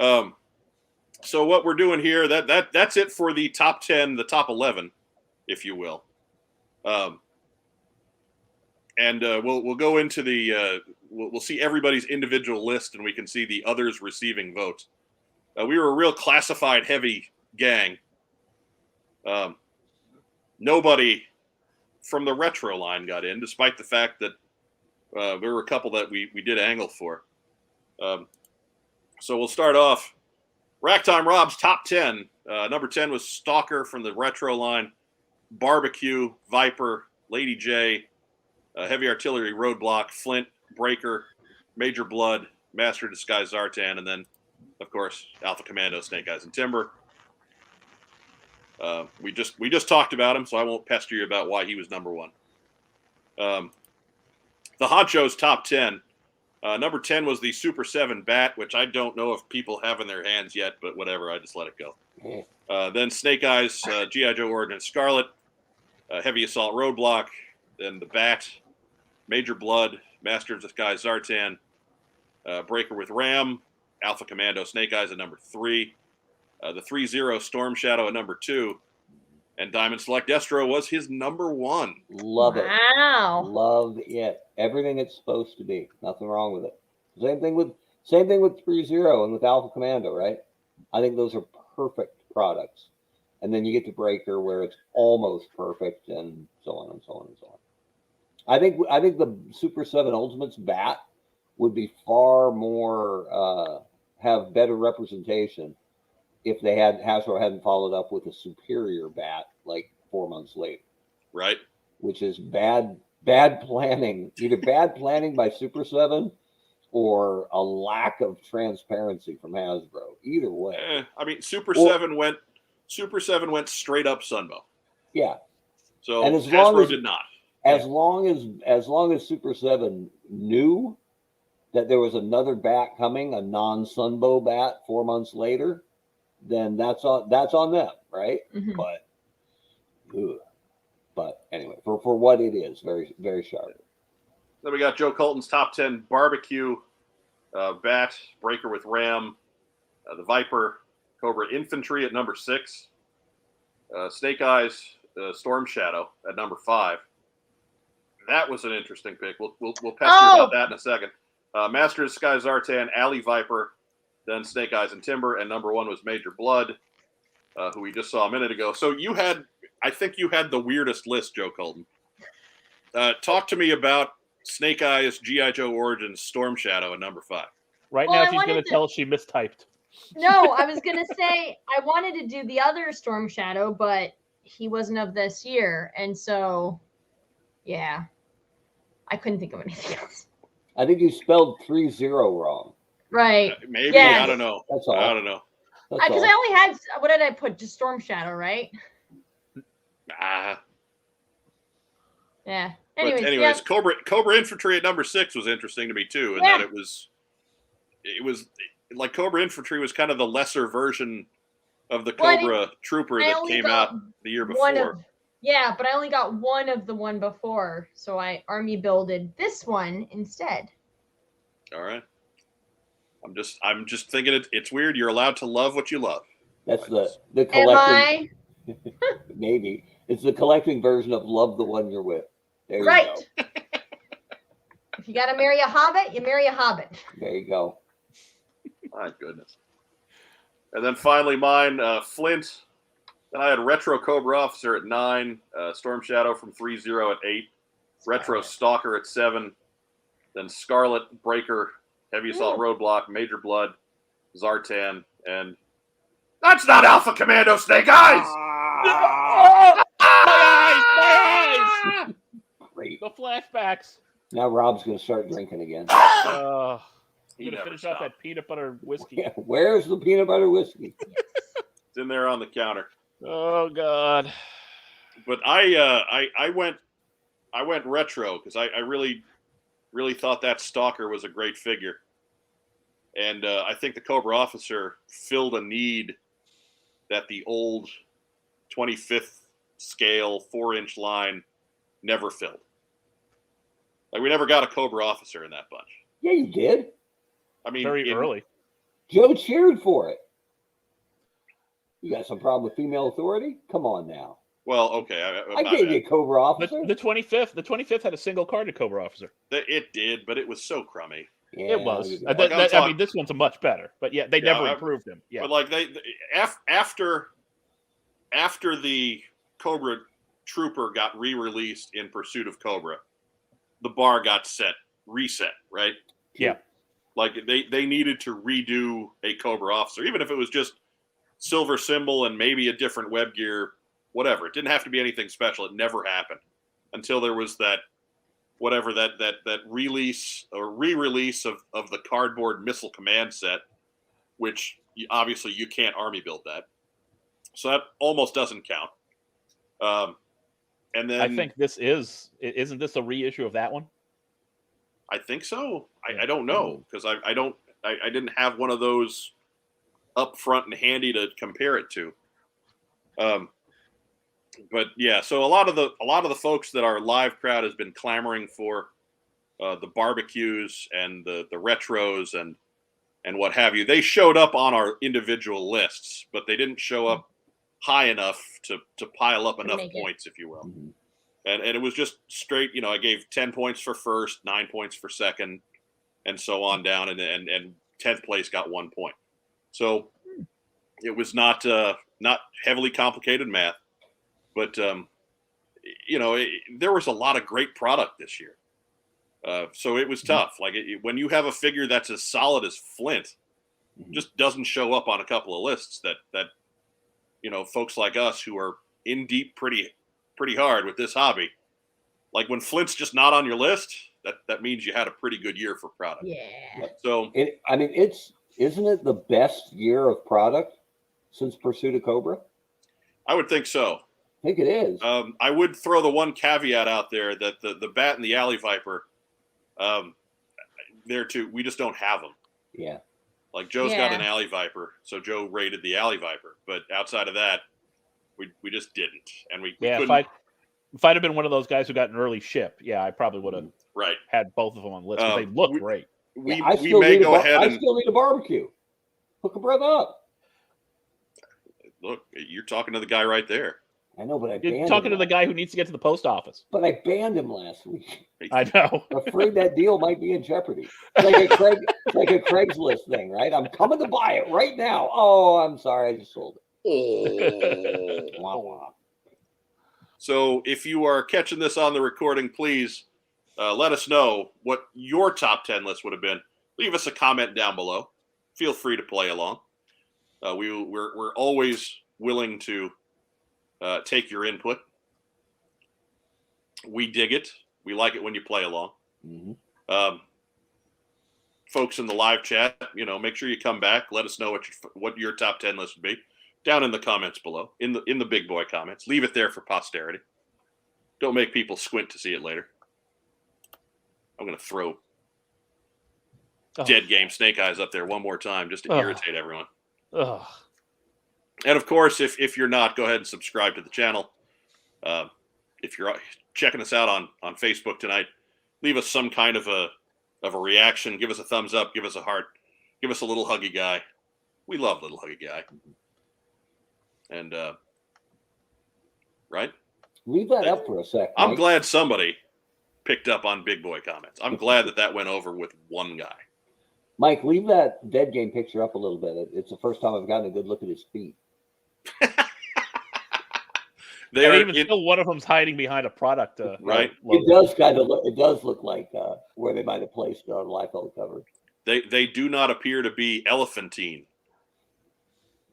So what we're doing here, that's it for the top 10, the top 11, if you will. And we'll go into the we'll see everybody's individual list, and we can see the others receiving votes. We were a real classified heavy gang. Nobody from the retro line got in, despite the fact that there were a couple that we did angle for. So we'll start off. Racktime Rob's top 10. Number 10 was Stalker from the retro line. Barbecue, Viper, Lady J, Heavy Artillery Roadblock, Flint, Breaker, Major Blood, Master Disguise Zartan, and then, of course, Alpha Commando, Snake Eyes, and Timber. We just talked about him, so I won't pester you about why he was number one. The Honcho's top 10. Number 10 was the Super 7 Bat, which I don't know if people have in their hands yet, but whatever, I just let it go. Then Snake Eyes, G.I. Joe Origin Scarlet, Heavy Assault Roadblock, then the Bat, Major Blood, Master of Disguise Zartan, Breaker with Ram, Alpha Commando Snake Eyes at number 3, the 3-0 Storm Shadow at number 2, and Diamond Select Destro was his number 1. Love it. Wow. Love it. Everything it's supposed to be. Nothing wrong with it. Same thing with 3-0 and with Alpha Commando, right? I think those are perfect products. And then you get to Breaker where it's almost perfect, and so on and so on and so on. I think the Super 7 Ultimates Bat would be far more have better representation if Hasbro hadn't followed up with a superior bat like 4 months later. Right. Which is bad planning, either bad planning by Super 7 or a lack of transparency from Hasbro. Either way. I mean, Super 7 went straight up Sunbow. Yeah. So and Hasbro did not. As long as Super 7 knew that there was another bat coming, a non-Sunbow bat 4 months later, then that's on them, right? Mm-hmm. But anyway, for what it is, very, very sharp. Then we got Joe Colton's top 10 barbecue, Bat, Breaker with Ram, the Viper, Cobra Infantry at number 6, Snake Eyes, Storm Shadow at number 5. That was an interesting pick. We'll pester you about that in a second. Master of Disguise Zartan, Alley Viper, then Snake Eyes and Timber, and number 1 was Major Blood, who we just saw a minute ago. So I think you had the weirdest list, Joe Colton. Talk to me about Snake Eyes, G.I. Joe Origins, Storm Shadow at number 5. Right now, she's going to tell us she mistyped. No, I was going to say I wanted to do the other Storm Shadow, but he wasn't of this year. And so, yeah, I couldn't think of anything else. I think you spelled 3-0 wrong. Right. Maybe. Yes. I don't know. That's all. Because I only had, what did I put? Just Storm Shadow, right? Yeah. Anyways, yeah. Cobra Infantry at number 6 was interesting to me too, and that it was like Cobra Infantry was kind of the lesser version of the Cobra Trooper that came out the year before. Yeah, but I only got one of the one before, so I army builded this one instead. All right. I'm just thinking it's weird. You're allowed to love what you love. That's the collecting. Am I? Maybe it's the collecting version of love the one you're with. There you go. If you got to marry a hobbit, you marry a hobbit. There you go. My goodness. And then finally mine, Flint. Then I had Retro Cobra Officer at 9, Storm Shadow from 3-0 at 8, Retro Stalker at 7, then Scarlet, Breaker, Heavy Assault Roadblock, Major Blood, Zartan, and that's not Alpha Commando Snake Eyes! My eyes! Great. The flashbacks. Now Rob's going to start drinking again. I'm going to finish off that peanut butter whiskey. Yeah, where's the peanut butter whiskey? It's in there on the counter. Oh God! But I went retro because I really thought that Stalker was a great figure, and I think the Cobra Officer filled a need that the old 25th scale 4-inch line never filled. Like we never got a Cobra Officer in that bunch. Yeah, you did. I mean, Very early. Joe cheered for it. You got some problem with female authority? Come on now. Well, okay. I gave you a Cobra Officer. The 25th had a single carded Cobra Officer. It did, but it was so crummy. Yeah, it was. Like I mean, this one's a much better, but yeah, they never improved him. Yeah, but like after the Cobra Trooper got re-released in Pursuit of Cobra, the bar got reset, right? Yeah. Like they needed to redo a Cobra Officer, even if it was just silver symbol and maybe a different web gear, whatever. It didn't have to be anything special. It never happened. until there was that release or re-release of the cardboard missile command set, which obviously you can't army build that, so that almost doesn't count. And then I think isn't this a reissue of that one? I think so. I don't know, because I didn't have one of those up front and handy to compare it to. But yeah, so a lot of the folks that our live crowd has been clamoring for, the barbecues and the retros and what have you, they showed up on our individual lists, but they didn't show up high enough to pile up enough points, if you will. Mhm. And it was just straight, I gave 10 points for first, 9 points for second, and so on down, and 10th place got 1 point. So it was not heavily complicated math, but there was a lot of great product this year. So it was tough. Like when you have a figure that's as solid as Flint, just doesn't show up on a couple of lists that folks like us who are in deep pretty hard with this hobby, like when Flint's just not on your list, that means you had a pretty good year for product. Yeah. So isn't it the best year of product since Pursuit of Cobra? I would think so. I think it is. I would throw the one caveat out there that the Bat and the Alley Viper, there too, we just don't have them. Yeah. Like Joe's got an Alley Viper, so Joe rated the Alley Viper, but outside of that, we just didn't, and we couldn't. If I'd have been one of those guys who got an early ship, I probably would have had both of them on the list. They look great. I still need a barbecue. Hook a brother up. Look, you're talking to the guy right there. I know, but You're talking to the guy who needs to get to the post office. But I banned him last week. I know. I'm afraid that deal might be in jeopardy. It's like a Craigslist thing, right? I'm coming to buy it right now. Oh, I'm sorry, I just sold it. Wah, wah. So if you are catching this on the recording, please let us know what your top 10 list would have been. Leave us a comment down below. Feel free to play along. We're always willing to take your input. We dig it. We like it when you play along. Mm-hmm. Folks in the live chat, make sure you come back. Let us know what your top 10 list would be down in the comments below, in the big boy comments. Leave it there for posterity. Don't make people squint to see it later. I'm going to throw Dead Game Snake Eyes up there one more time just to irritate everyone. And of course, if you're not, go ahead and subscribe to the channel. If you're checking us out on Facebook tonight, leave us some kind of a reaction. Give us a thumbs up. Give us a heart. Give us a little huggy guy. We love little huggy guy. And right? Leave that up for a sec. I'm glad somebody picked up on big boy comments. I'm glad that went over with one guy. Mike, leave that Dead Game picture up a little bit. It's the first time I've gotten a good look at his feet. Still one of them's hiding behind a product. Right. It does kind of look. It does look like where they might have placed it on Liefeld cover. They do not appear to be elephantine.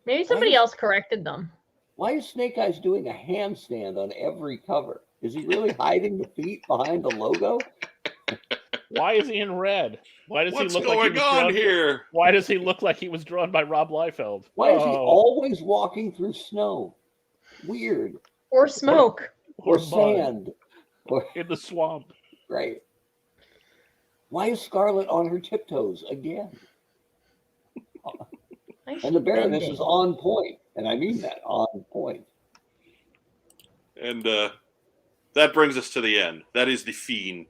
Maybe somebody else corrected them. Why is Snake Eyes doing a handstand on every cover? Is he really hiding the feet behind the logo? Why is he in red? Why does What's he look going like he was on drawn, here? Why does he look like he was drawn by Rob Liefeld? Why is he always walking through snow? Weird. Or smoke. Or mud. sand. Or, In the swamp. right. Why is Scarlet on her tiptoes again? And the Baroness is on point. And I mean that, on point. And that brings us to the end. That is the Fiend.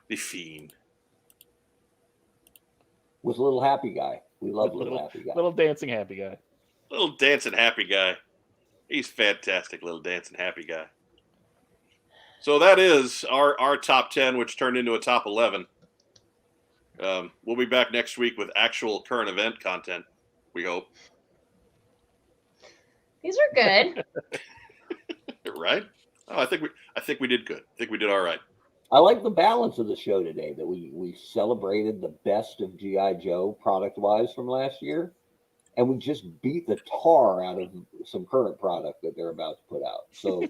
The Fiend. With a little happy guy. We love little happy guy. Little dancing happy guy. Little dancing happy guy. He's fantastic, little dancing happy guy. So that is our top 10, which turned into a top 11. We'll be back next week with actual current event content, we hope. These are good. Right? Oh, I think we did good. I think we did all right. I like the balance of the show today, that we celebrated the best of G.I. Joe product-wise from last year, and we just beat the tar out of some current product that they're about to put out. So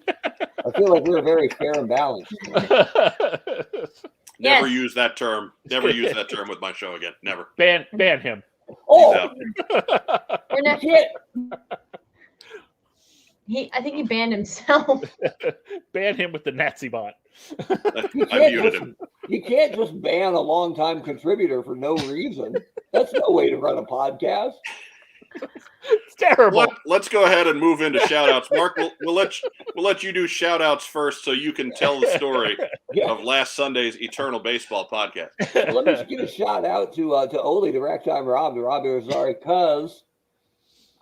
I feel like we're very fair and balanced. Never Yes. use that term. Never use that term with my show again. Never. ban him. Oh, We're you not, can't. I think he banned himself. Ban him with the Nazi bot. You I can't muted just- him. You can't just ban a longtime contributor for no reason. That's no way to run a podcast. It's terrible. Let's go ahead and move into shout outs. Mark, we'll let you do shout outs first so you can tell the story Yeah. of last Sunday's Eternal Baseball podcast. Well, let me just give a shout out to Oli, the Ragtime Rob, the Rob Irizarry, because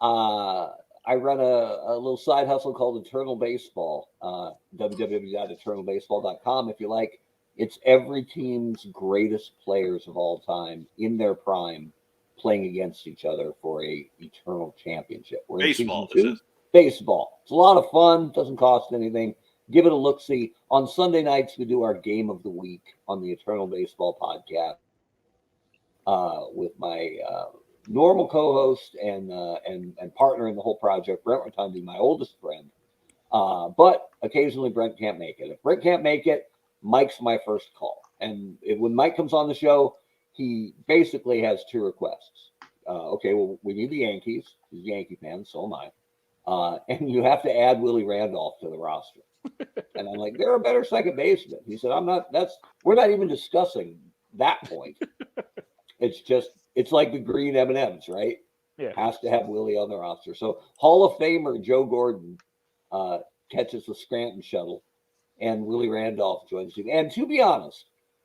I run a little side hustle called Eternal Baseball. www.eternalbaseball.com if you like. It's every team's greatest players of all time in their prime playing against each other for a eternal championship. We're in Baseball, season 2. this is. Baseball. It's a lot of fun. Doesn't cost anything. Give it a look-see. On Sunday nights, we do our game of the week on the Eternal Baseball podcast with my normal co-host and partner in the whole project, Brent Rotundi, my oldest friend. But occasionally Brent can't make it. If Brent can't make it, Mike's my first call. And when Mike comes on the show, he basically has 2 requests. Okay, well, we need the Yankees. He's a Yankee fan, so am I. And you have to add Willie Randolph to the roster. And I'm like, they're a better second baseman. He said, we're not even discussing that point. It's like the green M&Ms, right? Yeah. Has to have Willie on the roster. So Hall of Famer Joe Gordon catches the Scranton shuttle, and Willie Randolph joins him. And to be honest,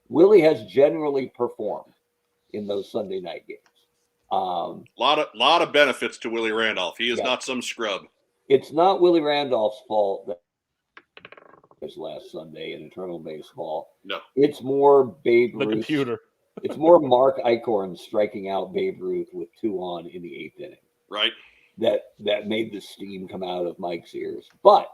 Willie has generally performed in those Sunday night games. Lot of benefits to Willie Randolph. He is not some scrub. It's not Willie Randolph's fault that his last Sunday in Eternal Baseball. No. It's more Babe The Ruth. computer. It's more Mark Eichhorn striking out Babe Ruth with 2 on in the 8th inning. Right. That made the steam come out of Mike's ears. But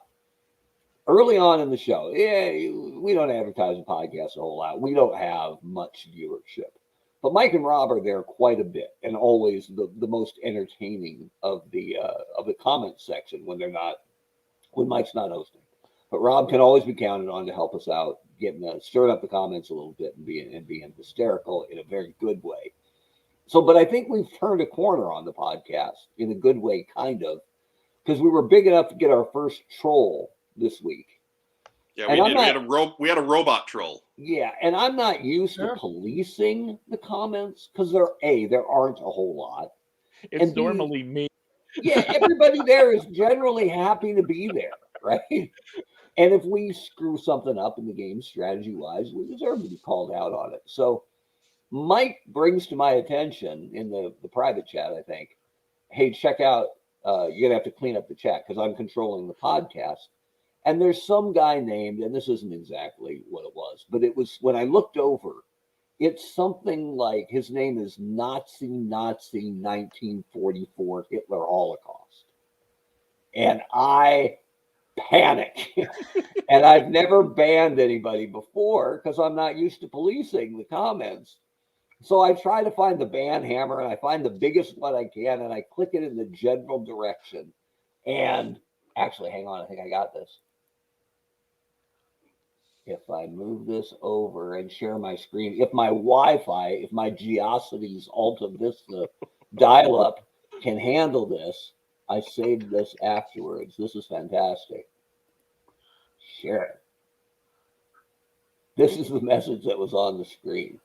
early on in the show, we don't advertise the podcast a whole lot. We don't have much viewership. But Mike and Rob are there quite a bit, and always the most entertaining of the comment section when Mike's not hosting. But Rob can always be counted on to help us out, stirring up the comments a little bit and being hysterical in a very good way. So, but I think we've turned a corner on the podcast in a good way, kind of, because we were big enough to get our first troll this week. Yeah, we did. We had a robot troll. Yeah, and I'm not used to policing the comments because there aren't a whole lot. It's normally me. Yeah, everybody there is generally happy to be there, right? And if we screw something up in the game strategy-wise, we deserve to be called out on it. So Mike brings to my attention in the private chat, I think, hey, check out, you're going to have to clean up the chat because I'm controlling the podcast. And there's some guy named, and this isn't exactly what it was, but it was when I looked over, it's something like his name is Nazi 1944 Hitler Holocaust. And I panic. And I've never banned anybody before because I'm not used to policing the comments. So I try to find the ban hammer and I find the biggest one I can and I click it in the general direction. And actually, hang on, I think I got this. If I move this over and share my screen, if my Wi-Fi, if my Geocities Alta Vista dial-up can handle this, I saved this afterwards. This is fantastic. Share it. This is the message that was on the screen.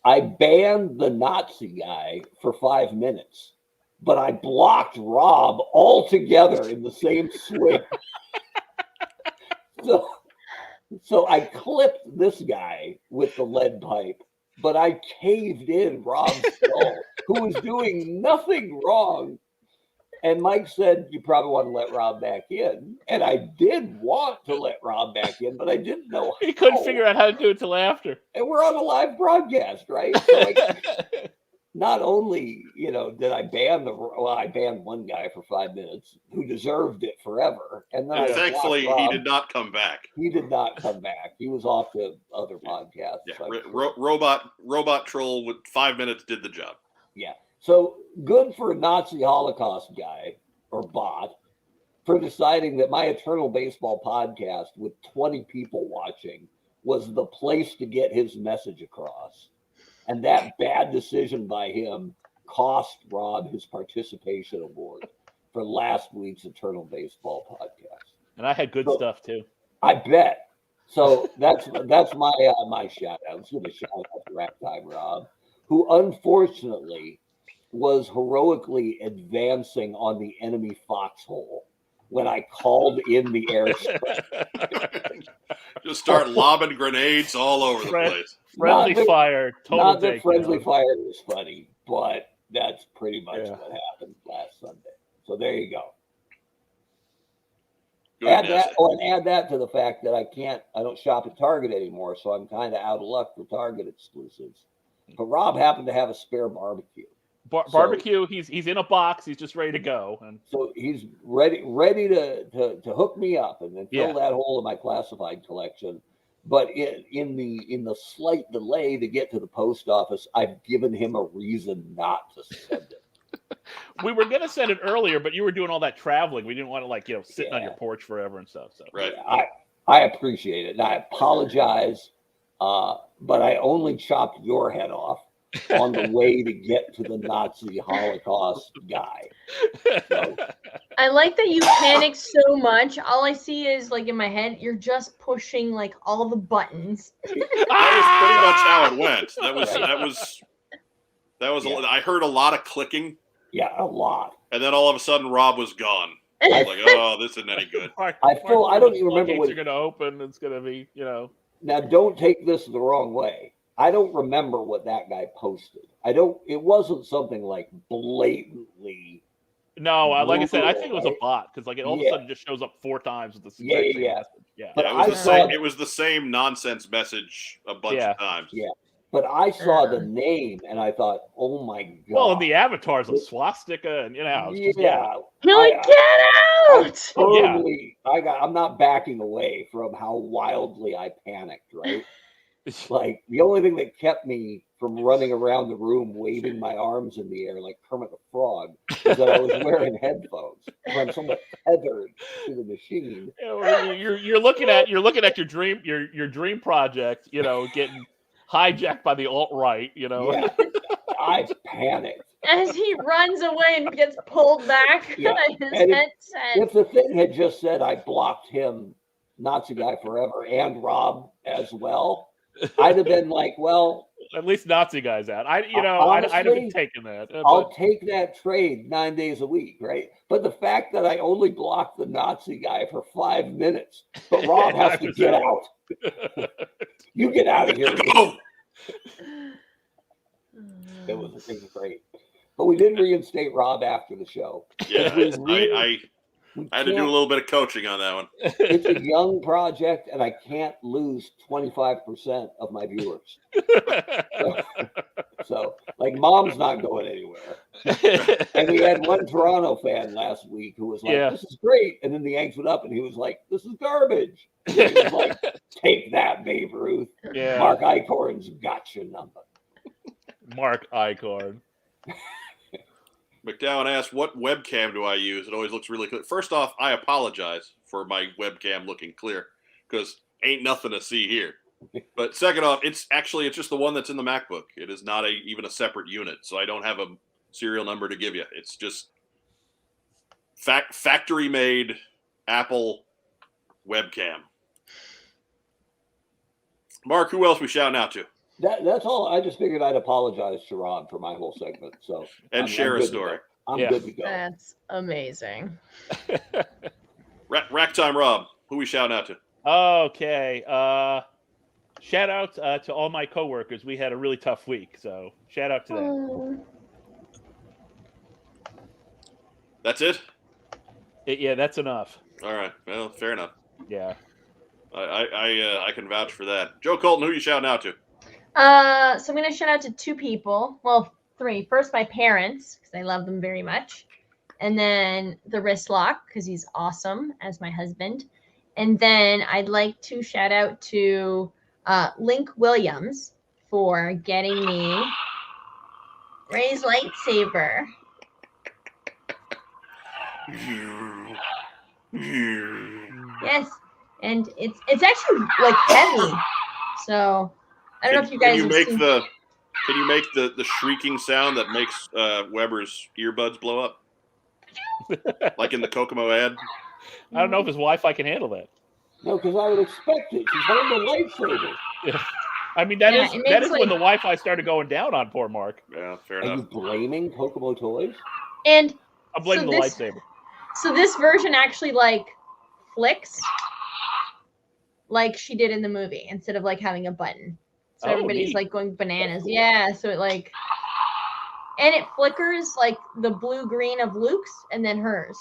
I banned the Nazi guy for 5 minutes, but I blocked Rob altogether in the same swing. So I clipped this guy with the lead pipe, but I caved in Rob's skull, who was doing nothing wrong. And Mike said, you probably want to let Rob back in. And I did want to let Rob back in, but I didn't know He couldn't figure out how to do it till after. And we're on a live broadcast, right? So not only, did I ban I banned one guy for 5 minutes who deserved it forever. And then thankfully, Rob. he did not come back. He did not come back. He was off to other podcasts. Yeah, robot troll with 5 minutes did the job. Yeah. So good for a Nazi Holocaust guy or bot for deciding that my Eternal Baseball podcast with 20 people watching was the place to get his message across. And that bad decision by him cost Rob his participation award for last week's Eternal Baseball podcast. And I had good stuff too. I bet. So that's my shout out. I'm going to shout out to Ragtime Rob, who unfortunately was heroically advancing on the enemy foxhole when I called in the airstrike. Just start lobbing grenades all over the place. Friendly fire. Not that friendly fire was funny, but that's pretty much what happened last Sunday. So there you go. Add that to the fact that I don't shop at Target anymore, so I'm kind of out of luck for Target exclusives. But Rob happened to have a spare barbecue. Barbecue, he's in a box, he's just ready to go. And so he's ready to hook me up and then fill that hole in my classified collection. But in the slight delay to get to the post office, I've given him a reason not to send it. We were gonna send it earlier, but you were doing all that traveling. We didn't want to sitting on your porch forever and stuff. So right. I appreciate it. And I apologize, but I only chopped your head off on the way to get to the Nazi Holocaust guy. So, I like that you panicked so much. All I see is in my head, you're just pushing all the buttons. That was pretty much how it went. That was. I heard a lot of clicking. Yeah, a lot. And then all of a sudden, Rob was gone. I was like, "Oh, this isn't any good." I don't even remember what are going to open. It's going to be, Now, don't take this the wrong way. I don't remember what that guy posted. It wasn't something blatantly. No, like I said, I think it was a bot because all of a sudden it just shows up 4 times with the same message. Yeah. But it was the same nonsense message a bunch of times. Yeah. But I saw the name and I thought, oh my God. Well, and the avatar's a swastika and get out! I'm not backing away from how wildly I panicked, right? The only thing that kept me from running around the room waving my arms in the air like Kermit the Frog is that I was wearing headphones. I'm somewhat tethered to the machine. You're looking at your dream project, getting hijacked by the alt-right, Yeah. I panicked. As he runs away and gets pulled back. Yeah. If the thing had just said I blocked him, Nazi guy forever, and Rob as well, I'd have been like, well, at least Nazi guy's out. I'd have been taking that. I'll take that trade 9 days a week, right? But the fact that I only blocked the Nazi guy for 5 minutes, but Rob has to get out. You get out of here. It was great. But we did reinstate Rob after the show. Yeah, I had to do a little bit of coaching on that one. It's a young project, and I can't lose 25% of my viewers. So Mom's not going anyware. And we had one Toronto fan last week who was like, this is great. And then the Yanks went up, and he was like, this is garbage. And he was like, take that, Babe Ruth. Yeah. Mark Eichhorn's got your number. Mark Eichhorn. McDowell asked, what webcam do I use? It always looks really clear. First off, I apologize for my webcam looking clear because ain't nothing to see here. But second off, it's just the one that's in the MacBook. It is not even a separate unit, so I don't have a serial number to give you. It's just factory-made Apple webcam. Mark, who else we shouting out to? That's all. I just figured I'd apologize to Rob for my whole segment. So share a story. I'm good to go. That's amazing. Rack time, Rob. Who we shouting out to? Okay. Shout out to all my coworkers. We had a really tough week, so shout out to them. That's it? Yeah, that's enough. All right. Well, fair enough. Yeah. I can vouch for that. Joe Colton, who you shouting out to? So I'm going to shout out to 2 people. Well, 3. First, my parents, because I love them very much. And then the wrist lock, because he's awesome as my husband. And then I'd like to shout out to Link Williams for getting me Ray's lightsaber. Yes, and it's actually like heavy. So I don't know if you guys can have seen. Can you make the shrieking sound that makes Weber's earbuds blow up? Like in the Kokomo ad? I don't know if his Wi-Fi can handle that. No, because I would expect it. She's holding a lightsaber. Yeah. I mean, that is like, when the Wi-Fi started going down on poor Mark. Yeah, fair Are enough. you blaming Kokomo Toys? And I'm blaming the lightsaber. So this version actually like flicks like she did in the movie instead of like having a button. So everybody's neat. like going bananas. Yeah, so it like and it flickers like the blue green of Luke's and then hers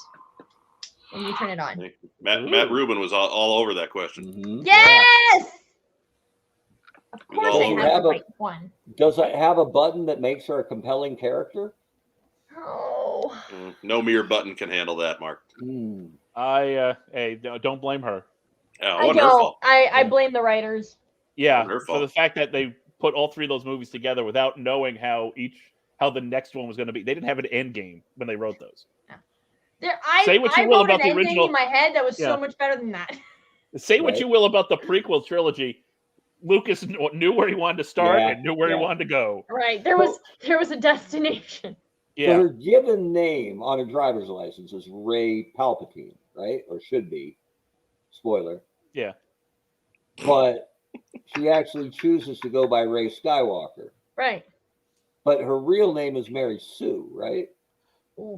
when you turn it on. Matt Rubin was all over that question. Mm-hmm. Yes. Of course, Does I it have the right one. Does it have a button that makes her a compelling character? Oh. No mere button can handle that, Mark. Hey, don't blame her. Yeah, it wasn't her fault. I blame the writers. Yeah, her for fault. the fact that they put all three of those movies together without knowing how the next one was going to be. They didn't have an end game when they wrote those. Say what you will about the original. In my head that was so much better than that. Say what you will about the prequel trilogy. Lucas knew where he wanted to start and knew where he wanted to go. Right. There was a destination. So her given name on her driver's license is Ray Palpatine, right? Or should be. Spoiler. Yeah. But she actually chooses to go by Ray Skywalker. Right. But her real name is Mary Sue, right? Ooh.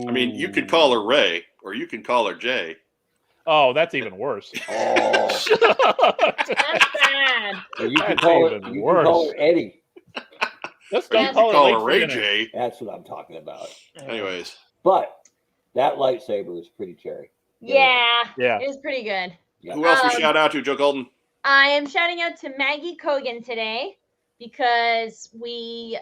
I mean, you could call her Ray, or you can call her Jay. Oh, that's even worse. Oh. That's bad. You can call her Eddie. Let's don't call her Ray J. That's what I'm talking about. Anyways. But that lightsaber is pretty cherry. Yeah. Yeah. It was pretty good. Yeah. Who else we shout out to, Joe Golden? I am shouting out to Maggie Kogan today because we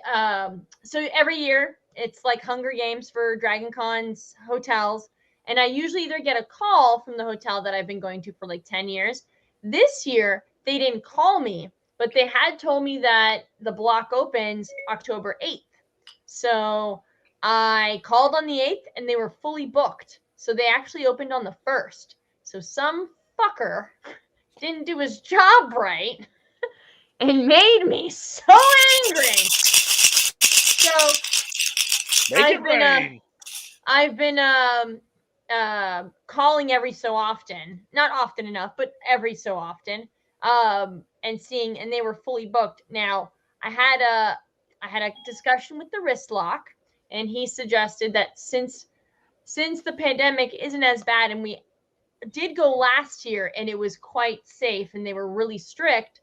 so every year it's like Hunger Games for Dragon Con's hotels. And I usually either get a call from the hotel that I've been going to for like 10 years. This year, they didn't call me, but they had told me that the block opens October 8th. So I called on the 8th and they were fully booked. So they actually opened on the 1st. So some fucker didn't do his job right and made me so angry. So I've been calling every so often, not often enough, but every so often, and seeing, and they were fully booked. Now I had a discussion with the wrist lock, and he suggested that since the pandemic isn't as bad, and we did go last year and it was quite safe and they were really strict,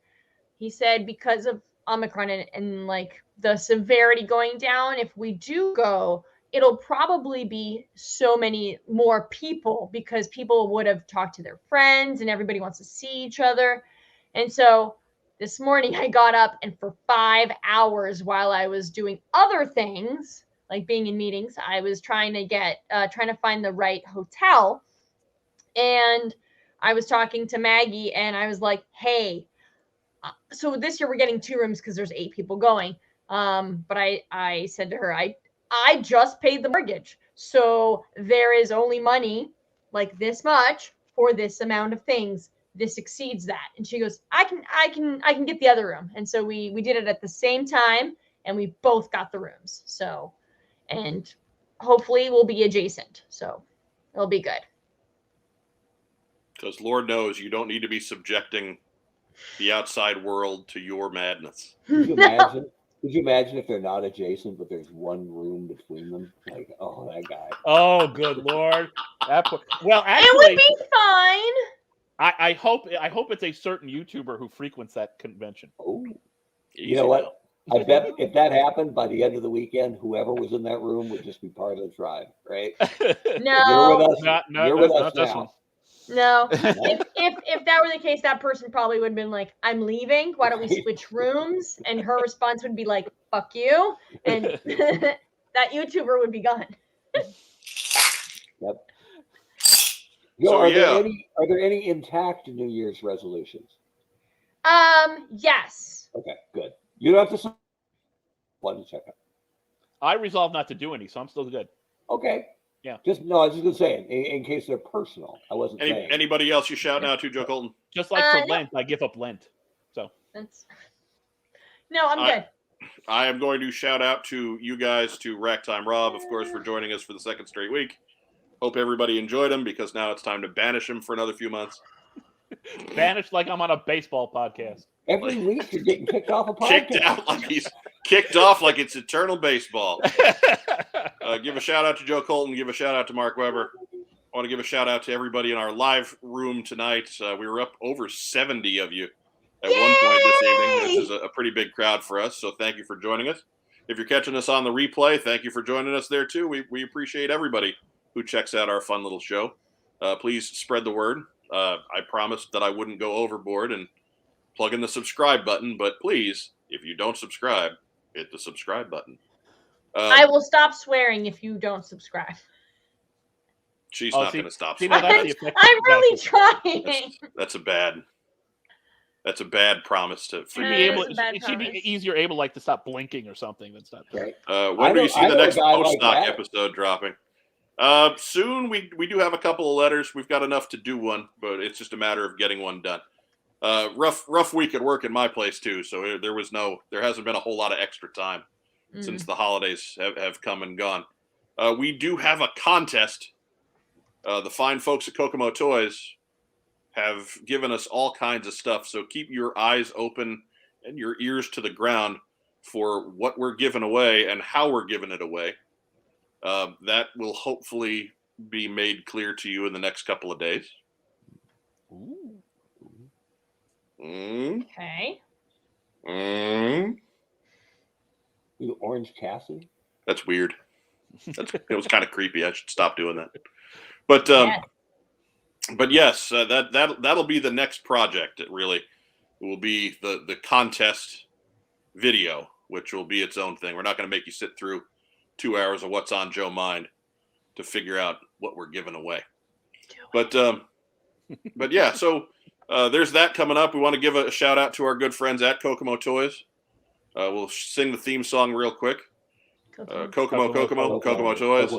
he said because of Omicron and like the severity going down, if we do go, it'll probably be so many more people because people would have talked to their friends and everybody wants to see each other. And so this morning I got up and for 5 hours while I was doing other things, like being in meetings, I was trying to find the right hotel. And I was talking to Maggie and I was like, hey, so this year we're getting 2 rooms because there's 8 people going. But I said to her, I just paid the mortgage. So there is only money like this much for this amount of things. This exceeds that. And she goes, I can get the other room. And so we did it at the same time and we both got the rooms. So, and hopefully we'll be adjacent. So it'll be good. Because Lord knows you don't need to be subjecting the outside world to your madness. Could you imagine? Could you imagine if they're not adjacent, but there's one room between them? Like, oh, that guy. Oh, good Lord. Well, actually, it would be fine. I hope it's a certain YouTuber who frequents that convention. Oh, you know what? I bet if that happened by the end of the weekend, whoever was in that room would just be part of the tribe, right? No, you're with us. You're with us now. No, if that were the case, that person probably would have been like, I'm leaving. Why don't we switch rooms? And her response would be like, fuck you. And that YouTuber would be gone. Yep. Yo, are there any intact New Year's resolutions? Yes. Okay, good. You don't have to. Want to check out. I resolved not to do any, so I'm still good. Okay. Yeah. I was just gonna say in case they're personal. I wasn't saying. Anybody else you shout out to, Joe Colton? Just like for No. Lent, I give up Lent. So No, I'm good. I am going to shout out to you guys, to Racktime Rob, of course, for joining us for the second straight week. Hope everybody enjoyed him, because now it's time to banish him for another few months. Banished like I'm on a baseball podcast. Every week you're getting kicked off a podcast. Kicked out like he's kicked off like it's eternal baseball. Give a shout out to Joe Colton. Give a shout out to Mark Weber. I want to give a shout out to everybody in our live room tonight. We were up over 70 of you at one point this evening, which is a pretty big crowd for us. So thank you for joining us. If you're catching us on the replay, thank you for joining us there too. We appreciate everybody who checks out our fun little show. Please spread the word. I promised that I wouldn't go overboard and plug in the subscribe button, but please, if you don't subscribe, hit the subscribe button. I will stop swearing if you don't subscribe. She's not going to stop. See, that's the effect I'm really of trying. That's a bad promise to. She'd be easier able like to stop blinking or something than stop. Right. When do you see the next post-stock episode dropping? Soon. We do have a couple of letters. We've got enough to do one, but it's just a matter of getting one done. Rough week at work in my place too. So there hasn't been a whole lot of extra time since the holidays have come and gone. We do have a contest. The fine folks at Kokomo Toys have given us all kinds of stuff. So keep your eyes open and your ears to the ground for what we're giving away and how we're giving it away. That will hopefully be made clear to you in the next couple of days. Ooh. Okay. You Orange Cassidy? That's weird. It was kind of creepy. I should stop doing that. But yes, that'll be the next project. It will be the contest video, which will be its own thing. We're not going to make you sit through 2 hours of what's on Joe Mind to figure out what we're giving away. But yeah, so there's that coming up. We want to give a shout out to our good friends at Kokomo Toys. We'll sing the theme song real quick. Kokomo Toys. Kokomo Toys.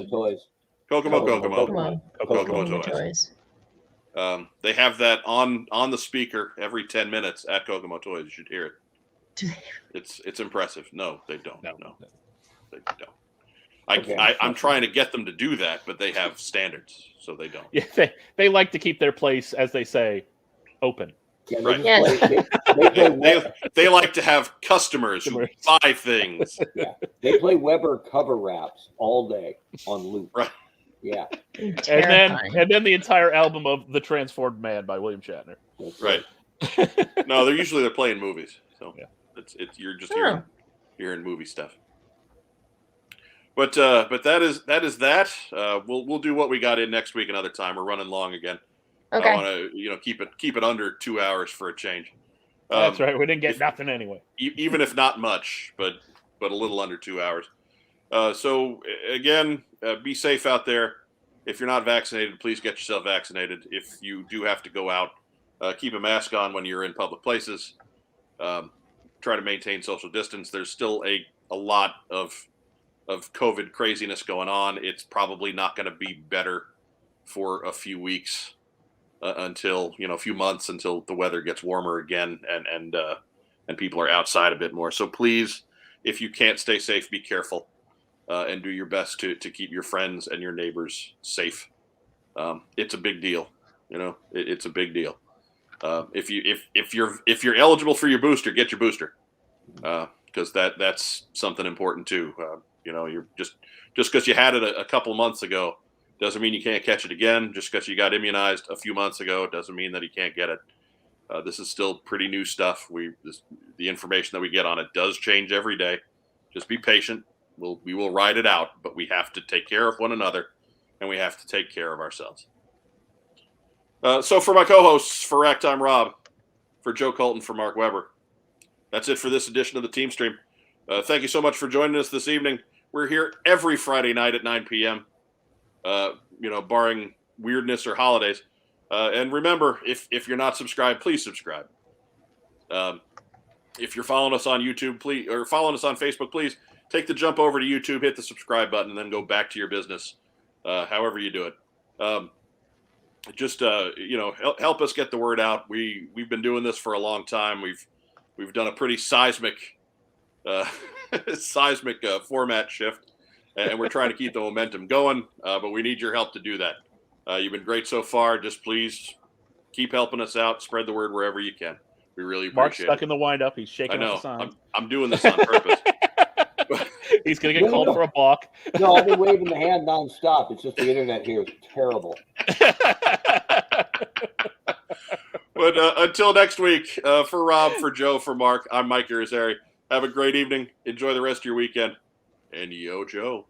They have that on the speaker every 10 minutes at Kokomo Toys. You should hear it. It's impressive. No, they don't. No, they don't. I'm trying to get them to do that, but they have standards, so they don't. Yeah, they like to keep their place, as they say, open. Yeah, right. They like to have customers who buy things. Yeah. They play Weber cover raps all day on loop. Right. Yeah. And then the entire album of The Transformed Man by William Shatner. Right. No, they're playing movies. So yeah. It's you're just hearing movie stuff. But that is that. We'll do what we got in next week another time. We're running long again. Okay. I want to keep it under 2 hours for a change. That's right. We didn't get nothing anyway. Even if not much, but a little under 2 hours. So again, be safe out there. If you're not vaccinated, please get yourself vaccinated. If you do have to go out, keep a mask on when you're in public places. Try to maintain social distance. There's still a lot of COVID craziness going on. It's probably not going to be better for a few weeks until a few months until the weather gets warmer again and people are outside a bit more. So please, if you can't stay safe, be careful and do your best to keep your friends and your neighbors safe. It's a big deal. It's a big deal. If you're eligible for your booster, get your booster because that's something important too. You're just because you had it a couple months ago doesn't mean you can't catch it again. Just because you got immunized a few months ago doesn't mean that you can't get it. This is still pretty new stuff. The information that we get on it does change every day. Just be patient. We will ride it out, but we have to take care of one another, and we have to take care of ourselves. So for my co-hosts, for Racktime Rob, for Joe Colton, for Mark Weber, that's it for this edition of the TeamStream. Thank you so much for joining us this evening. We're here every Friday night at 9 p.m., barring weirdness or holidays. And remember, if you're not subscribed, please subscribe. If you're following us on YouTube, please, or following us on Facebook, please take the jump over to YouTube, hit the subscribe button, and then go back to your business, however you do it. Help us get the word out. We've been doing this for a long time. We've done a pretty seismic format shift, and we're trying to keep the momentum going. But we need your help to do that. You've been great so far. Just please keep helping us out. Spread the word wherever you can. We really appreciate Mark's stuck it. in the wind-up. He's shaking I know. up the sign. I'm doing this on purpose. He's going to get called for a balk. No, I've been waving the hand nonstop. It's just the internet here is terrible. But until next week, for Rob, for Joe, for Mark, I'm Mike Irizarry. Have a great evening. Enjoy the rest of your weekend. And yo, Joe.